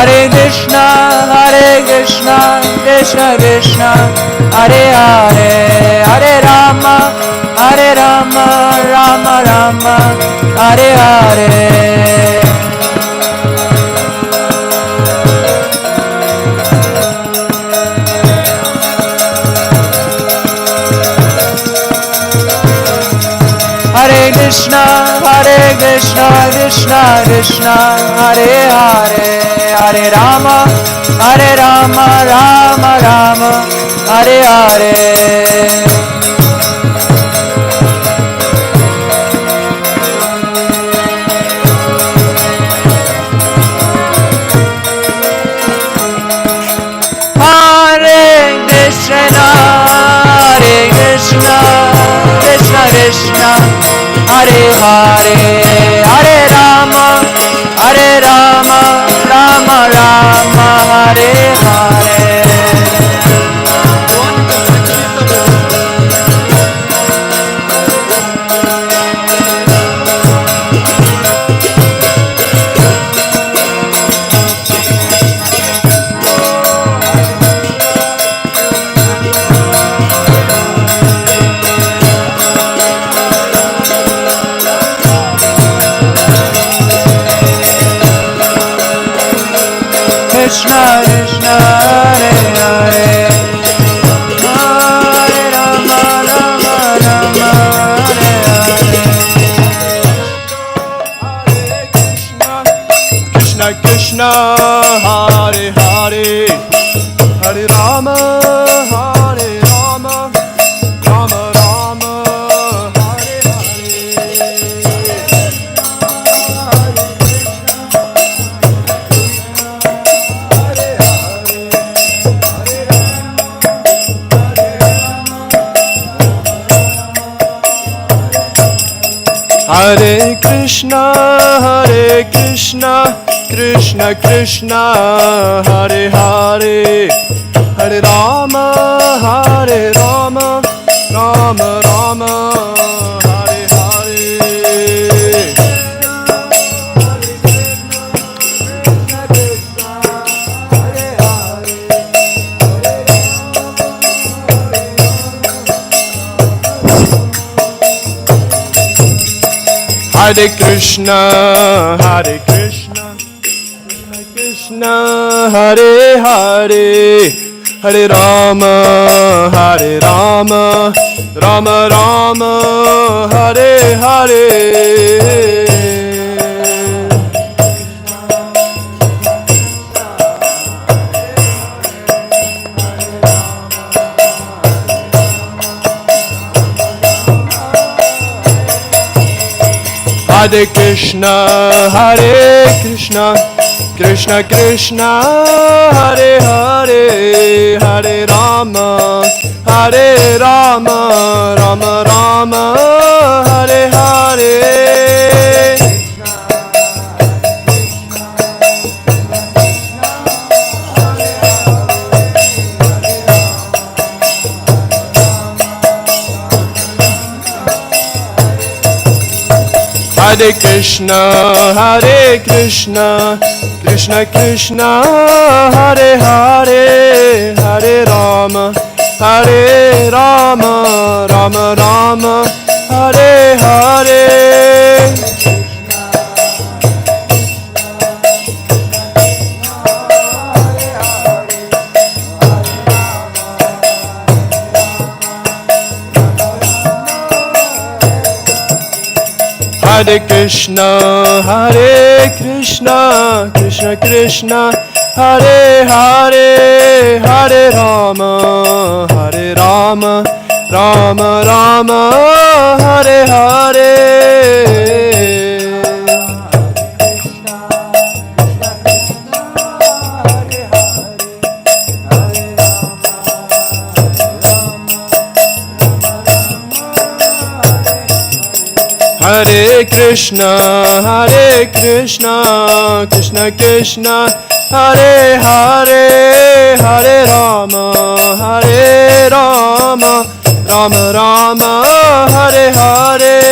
Hare Krishna, Krishna, Hare Hare, Hare Rama, Rama, Hare Hare. Hare Krishna, Krishna, Hare Hare, Hare Rama, Rama, Hare Hare. Hare Hare, Hare Rama, Rama Rama, Hare Hare. Krishna Krishna Hare Hare, Hare Rama Rama Rama, Hare Hare. Krishna Krishna Hare Hare, Hare Rama Hare Rama, Rama Rama Hare Hare Krishna, Krishna Krishna, Hare Hare, Hare Rama, Rama Rama, Hare Hare. Hare Krishna, Krishna Krishna, Hare Hare, Hare Rama, Rama Rama, Hare Hare. Hare Krishna, Krishna Krishna, Hare Hare, Hare Rama, Rama Rama, Hare Hare. Hare Krishna, Krishna Krishna, Hare Hare, Hare Rama, Rama Rama, Hare Hare. Hare Krishna, Krishna Krishna, Hare Hare, Hare Rama, Rama Rama, Hare Hare. Hare Krishna, Krishna Krishna, Hare Hare, Hare Rama, Rama Rama, Hare Hare.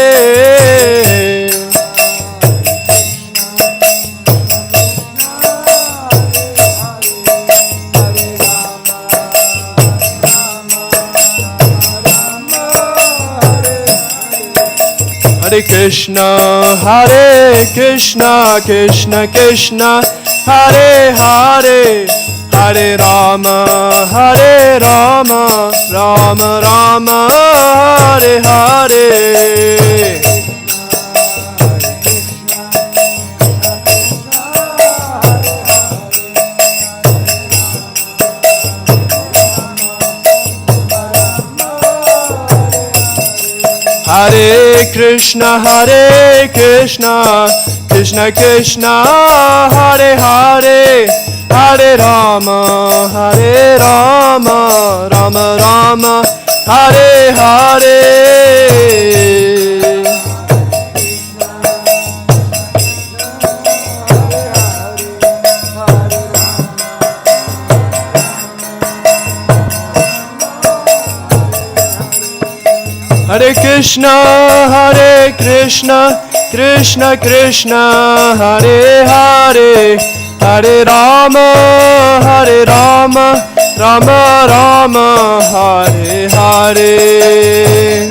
Hare Krishna, Krishna Krishna, Hare Hare, Hare Rama, Rama Rama, Hare Hare. Hare Krishna, Krishna Krishna, Hare Hare, Hare Rama, Rama Rama, Hare Hare. Hare Krishna, Krishna Krishna, Hare Hare, Hare Rama, Rama Rama, Hare Hare.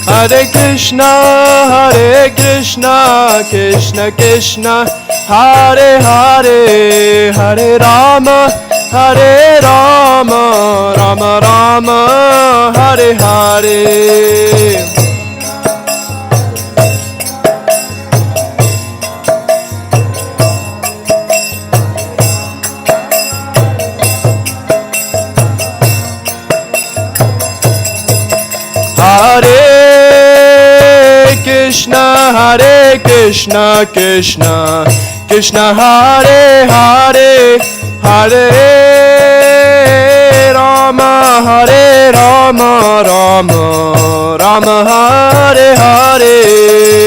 Hare Krishna, Krishna Krishna, Hare Hare, Hare Rama, Rama Rama, Hare Hare. Hare Krishna, Krishna Krishna, Hare Hare, Hare Rama, Rama Rama, Hare Hare.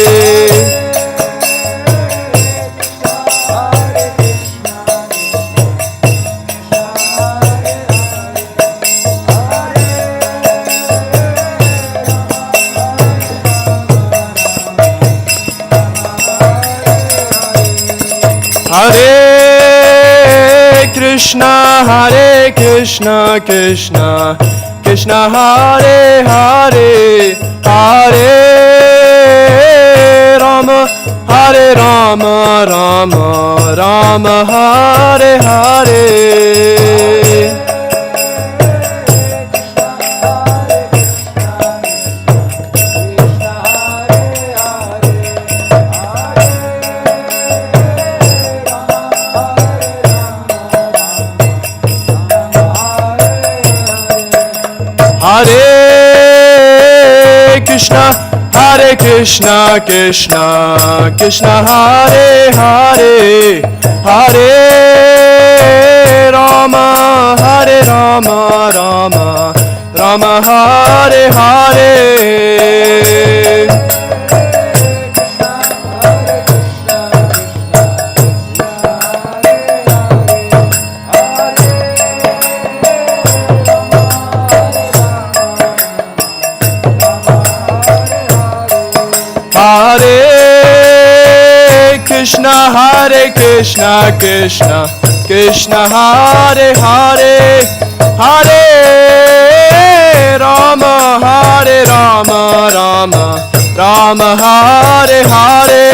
Hare Krishna, Krishna Krishna, Hare Hare, Hare Rama, Rama Rama, Hare Hare. Hare Krishna, Krishna Krishna, Hare Hare, Hare Rama, Rama Hare Hare. Hare Krishna, Krishna Krishna, Hare Hare, Hare Rama, Rama Hare Hare.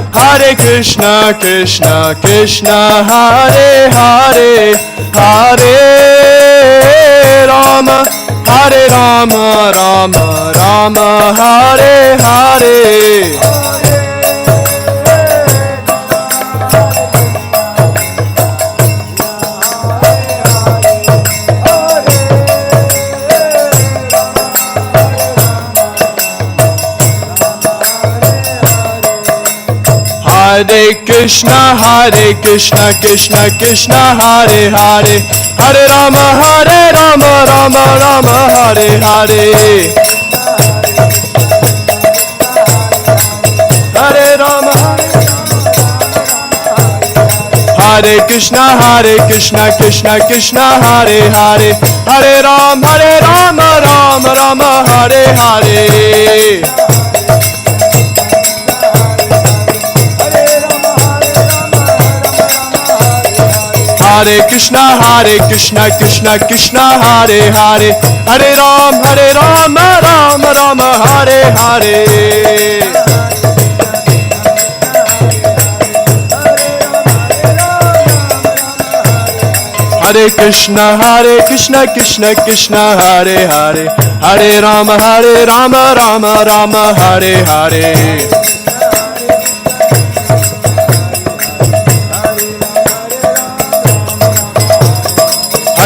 Hare Krishna, Krishna Krishna, Hare Hare, Hare Rama, Rama Hare Hare. Hare Krishna, Krishna Krishna, Hare Hare, Hare Rama, Rama Hare Hare. Hare Rama, Hare Krishna, Krishna Krishna, Hare Hare, Hare Rama, Rama Hare Hare. Hare Krishna, Krishna Krishna, Hare Hare, Hare Rama, Rama Hare Hare. Hare Krishna, Krishna Krishna, Hare Hare, Hare Rama, Rama Hare Hare.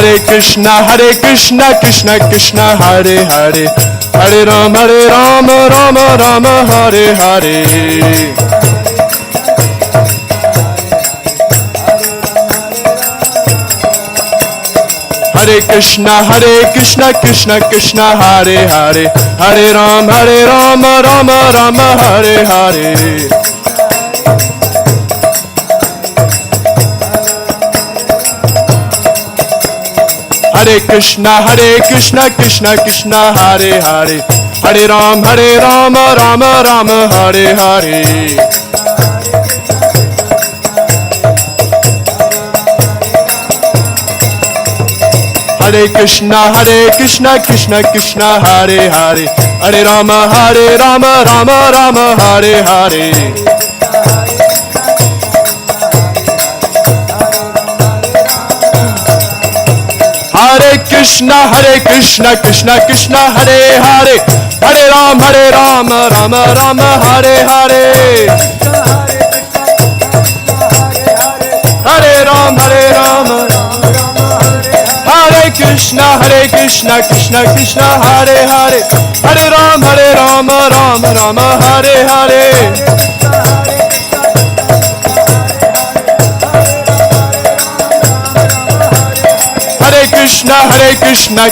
Hare Krishna, Krishna Krishna, Hare Hare, Hare Rama, Rama Rama, Hare Hare. Hare Krishna, Krishna Krishna, Hare Hare, Hare Rama, Rama Rama, Hare Hare. Hare Krishna, Krishna Krishna, Hare Hare, Hare Rama, Rama Rama, Hare Hare. Hare Krishna, Krishna Krishna, Hare Hare, Hare Rama, Rama Rama, Hare Hare. Hare Krishna, Krishna Krishna, Hare Hare, Hare Rama, Rama Rama, Hare Hare. Hare Rama, Hare Krishna, Krishna Krishna, Hare Hare, Hare Rama, Rama Rama, Hare Hare. Hare Krishna,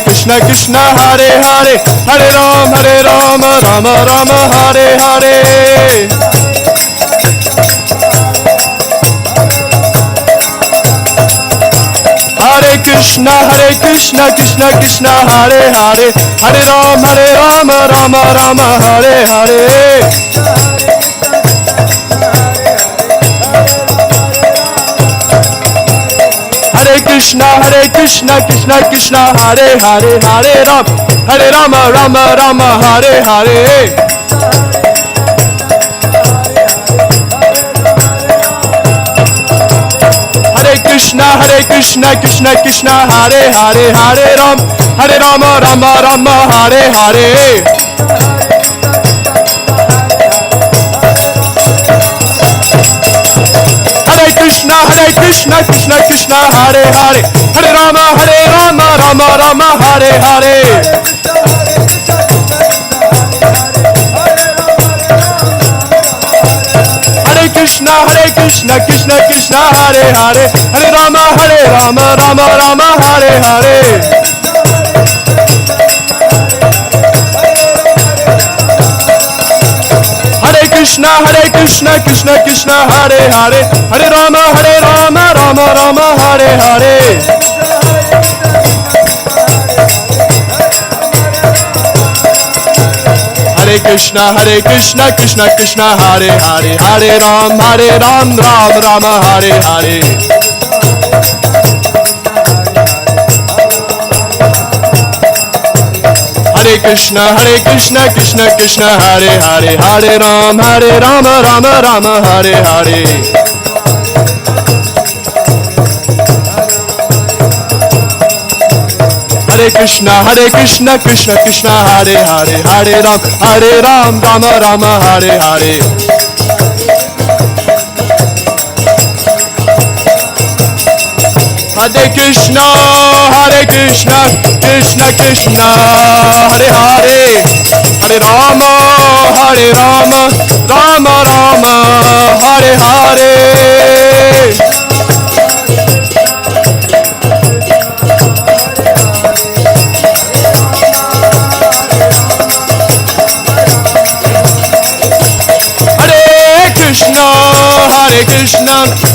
Krishna Krishna, Hare Hare, Hare Rama, Rama Rama, Hare Hare. Hare Krishna, Krishna Krishna, Hare Hare, Hare Rama, Rama Rama, Hare Hare. Hare Krishna, Krishna Krishna, Hare Hare, Hare Rama, Rama Hare Hare. Hare Krishna, Krishna, Hare Hare, Hare Rama, Rama Hare Hare. Hare Krishna, Krishna, Hare Hare, Hare Rama, Rama Hare Hare. Hare Krishna, Krishna, Hare Hare, Hare Rama, Rama Hare Hare. Hare Krishna, Krishna, Hare Hare, Hare Rama, Rama Hare Hare. Hare Krishna, Krishna, Hare Hare, Hare Ram, Rama Hare Hare. Hare Krishna, Krishna, Hare Hare, Hare Ram, Rama Hare Hare. Hare Krishna, Krishna, Hare Hare, Hare Ram, Rama Hare Hare. Hare Krishna, Krishna Krishna, Hare Hare, Hare Rama, Rama Hare Hare.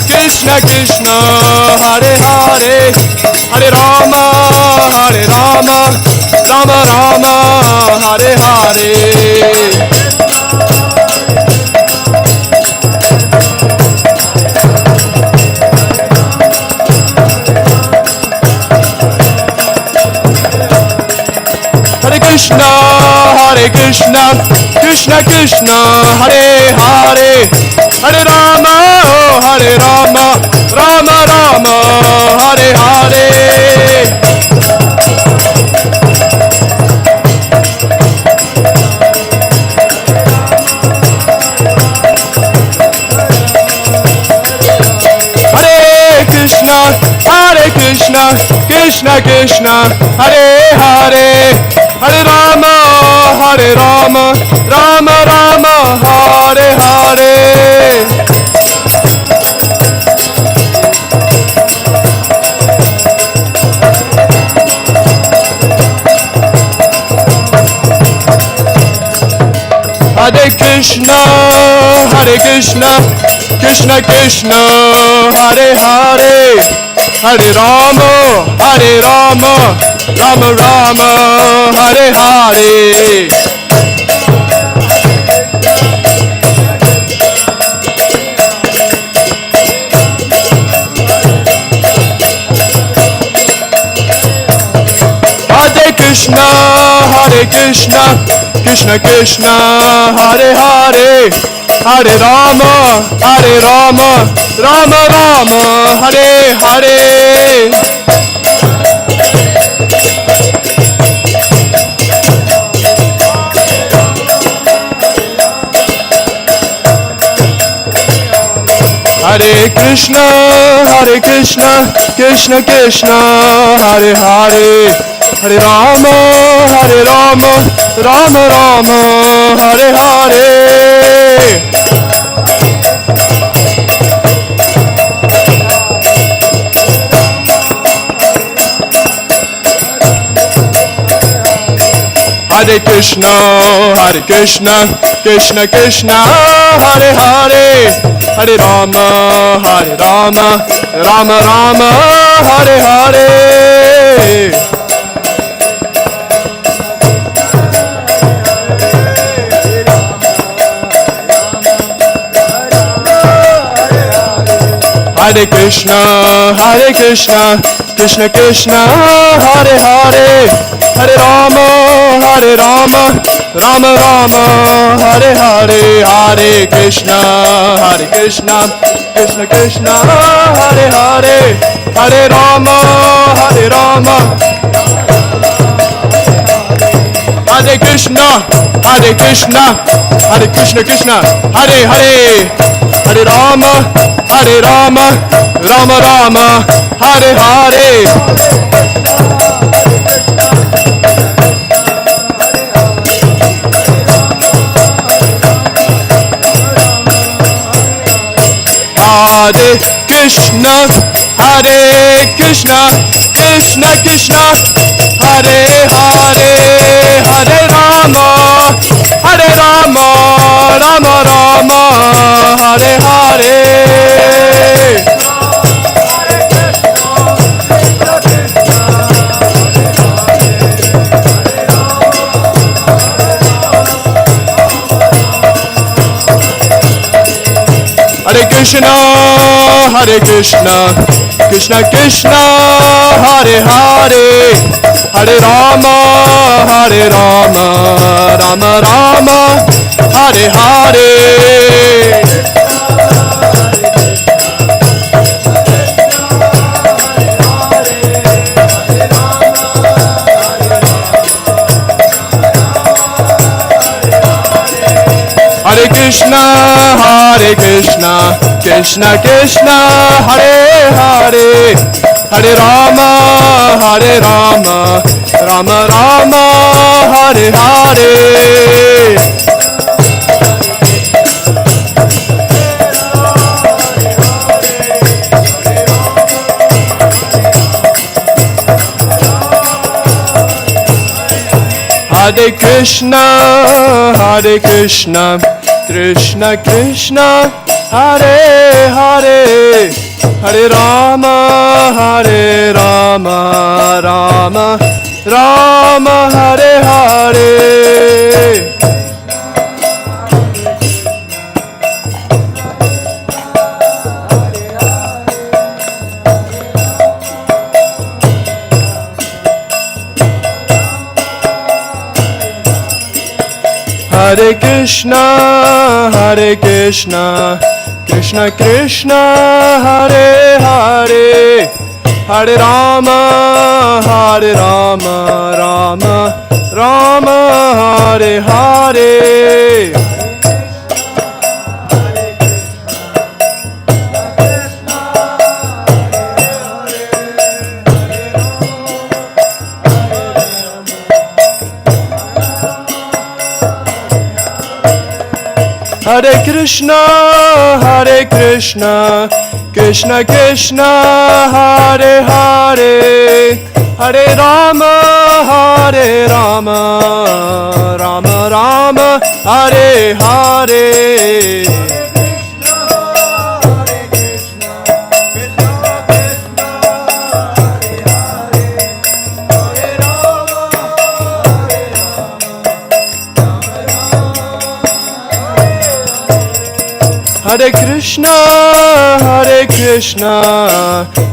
Krishna, Krishna, Hare Hare, Hare Rama, Rama Hare Hare. Hare Krishna, Krishna, Hare Hare, Hare Rama, Rama Hare Hare. Hare Krishna, Krishna Krishna Hare Hare Hare Rama Rama Rama Hare Hare Hare Krishna Krishna Krishna Hare Hare Hare Rama Rama Rama Hare Hare Hare Krishna Krishna Krishna Hare Hare Hare Rama Rama Rama Hare Hare Hare Krishna Krishna Krishna Hare Hare Hare Rama Rama Rama Hare Hare Hare Krishna Krishna Krishna Hare Hare Hare Rama Rama Rama Hare Hare Hare Krishna Krishna Krishna Hare Hare Hare Rama Rama Rama Hare Hare Hare Krishna Krishna Krishna Hare Hare Hare Rama Hare Krishna Krishna Hare Hare Hare Rama Rama Rama Hare Hare Hare Krishna Krishna Krishna Hare Hare Hare Rama Rama Rama Hare Hare Hare Krishna Krishna Krishna Hare Hare Hare Rama Rama Rama Hare Hare Hare Krishna Krishna Krishna Hare Hare Hare Rama Rama Rama Hare Hare Hare Krishna Krishna Krishna Hare Hare Hare Rama Rama Rama Hare Hare Hare Krishna Krishna Krishna Hare Hare Hare Rama Rama Rama Hare Hare Hare Krishna, Krishna Krishna, Hare Hare, Hare Rama, Rama Rama, Hare Hare. Hare Krishna,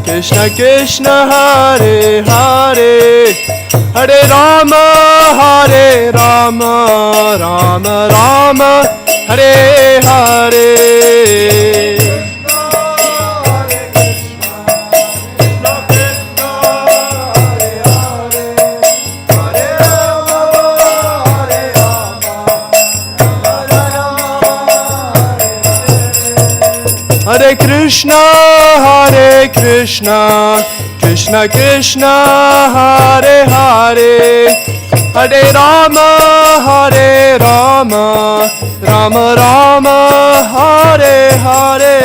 Krishna Krishna, Hare Hare, Hare Rama, Rama Rama, Hare Hare. Hare Krishna, Krishna Krishna, Hare Hare, Hare Rama, Rama Rama, Hare Hare.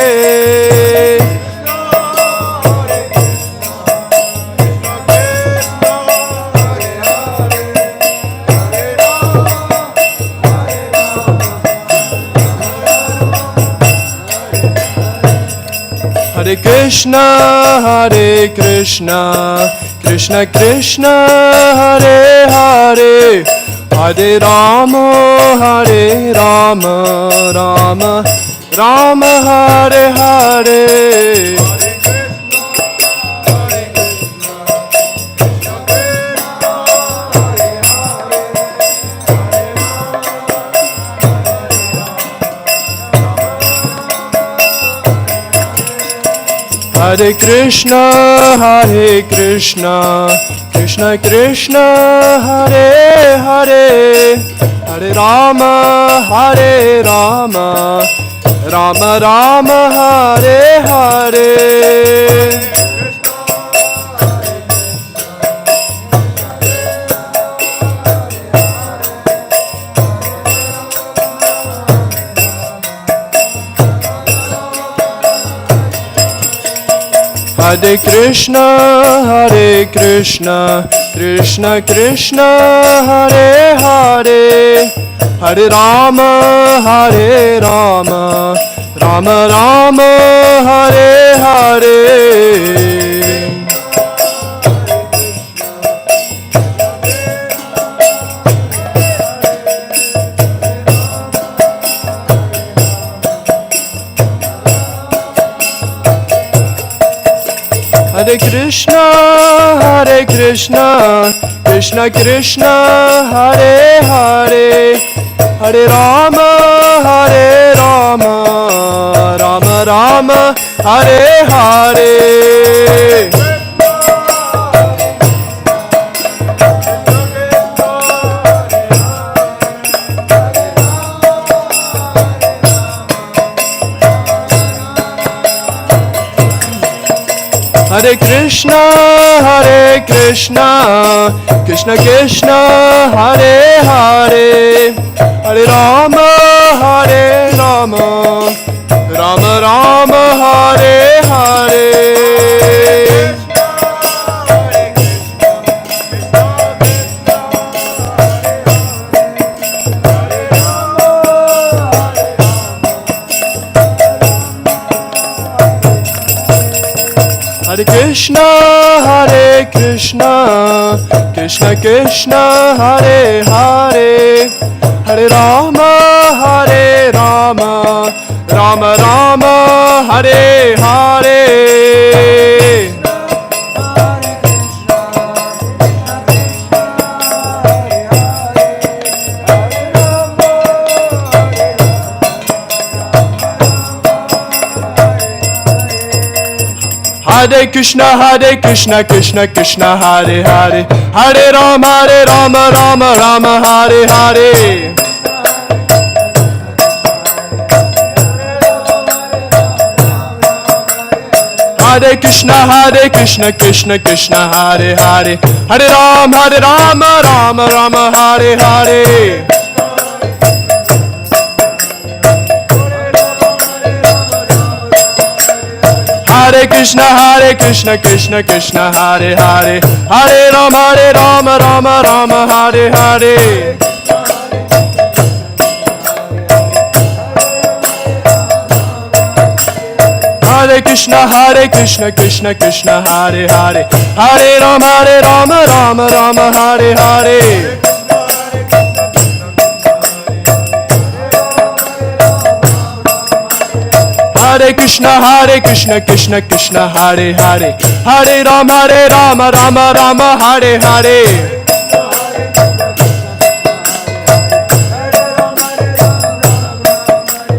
Hare Krishna, Krishna Krishna, Hare Hare, Hare Rama, Rama Rama, Hare Hare. Hare Krishna, Krishna Krishna, Hare Hare, Hare Rama, Rama Rama, Hare Hare. Hare Krishna, Krishna Krishna, Hare Hare, Hare Rama, Rama Rama, Hare Hare. Hare Krishna, Krishna Krishna, Hare Hare, Hare Rama, Rama Rama, Hare Hare. Hare Krishna, Krishna Krishna, Hare Hare, Hare Rama, Rama Rama, Hare Hare. Hare Krishna, Krishna Krishna, Hare Hare, Hare Rama, Rama Rama, Hare Hare. Hare Krishna, Krishna Krishna, Hare Hare, Hare Rama, Rama Rama, Hare Hare. Hare Krishna, Krishna Krishna, Hare Hare, Hare Rama, Rama Rama, Hare Hare. Hare Krishna, Krishna Krishna, Hare Hare, Hare Rama, Rama Rama, Hare Hare. Hare Krishna, Krishna Krishna, Hare Hare, Hare Rama, Rama Rama, Hare Hare. Hare Krishna, Krishna Krishna, Hare Hare, Hare Rama, Rama Rama, Hare Hare.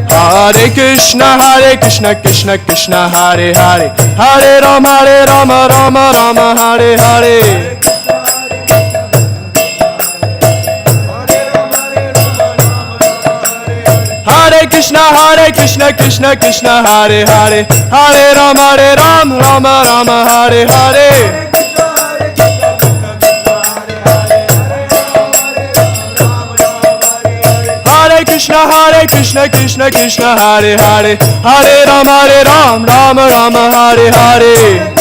Hare Krishna, Krishna Krishna, Hare Hare, Hare Rama, Rama Rama, Hare Hare. Hare Krishna, Krishna Krishna, Hare Hare, Hare Rama, Rama, Hare Hare. Hare Krishna, Krishna Krishna, Hare Hare, Hare Rama, Rama Rama, Hare Hare.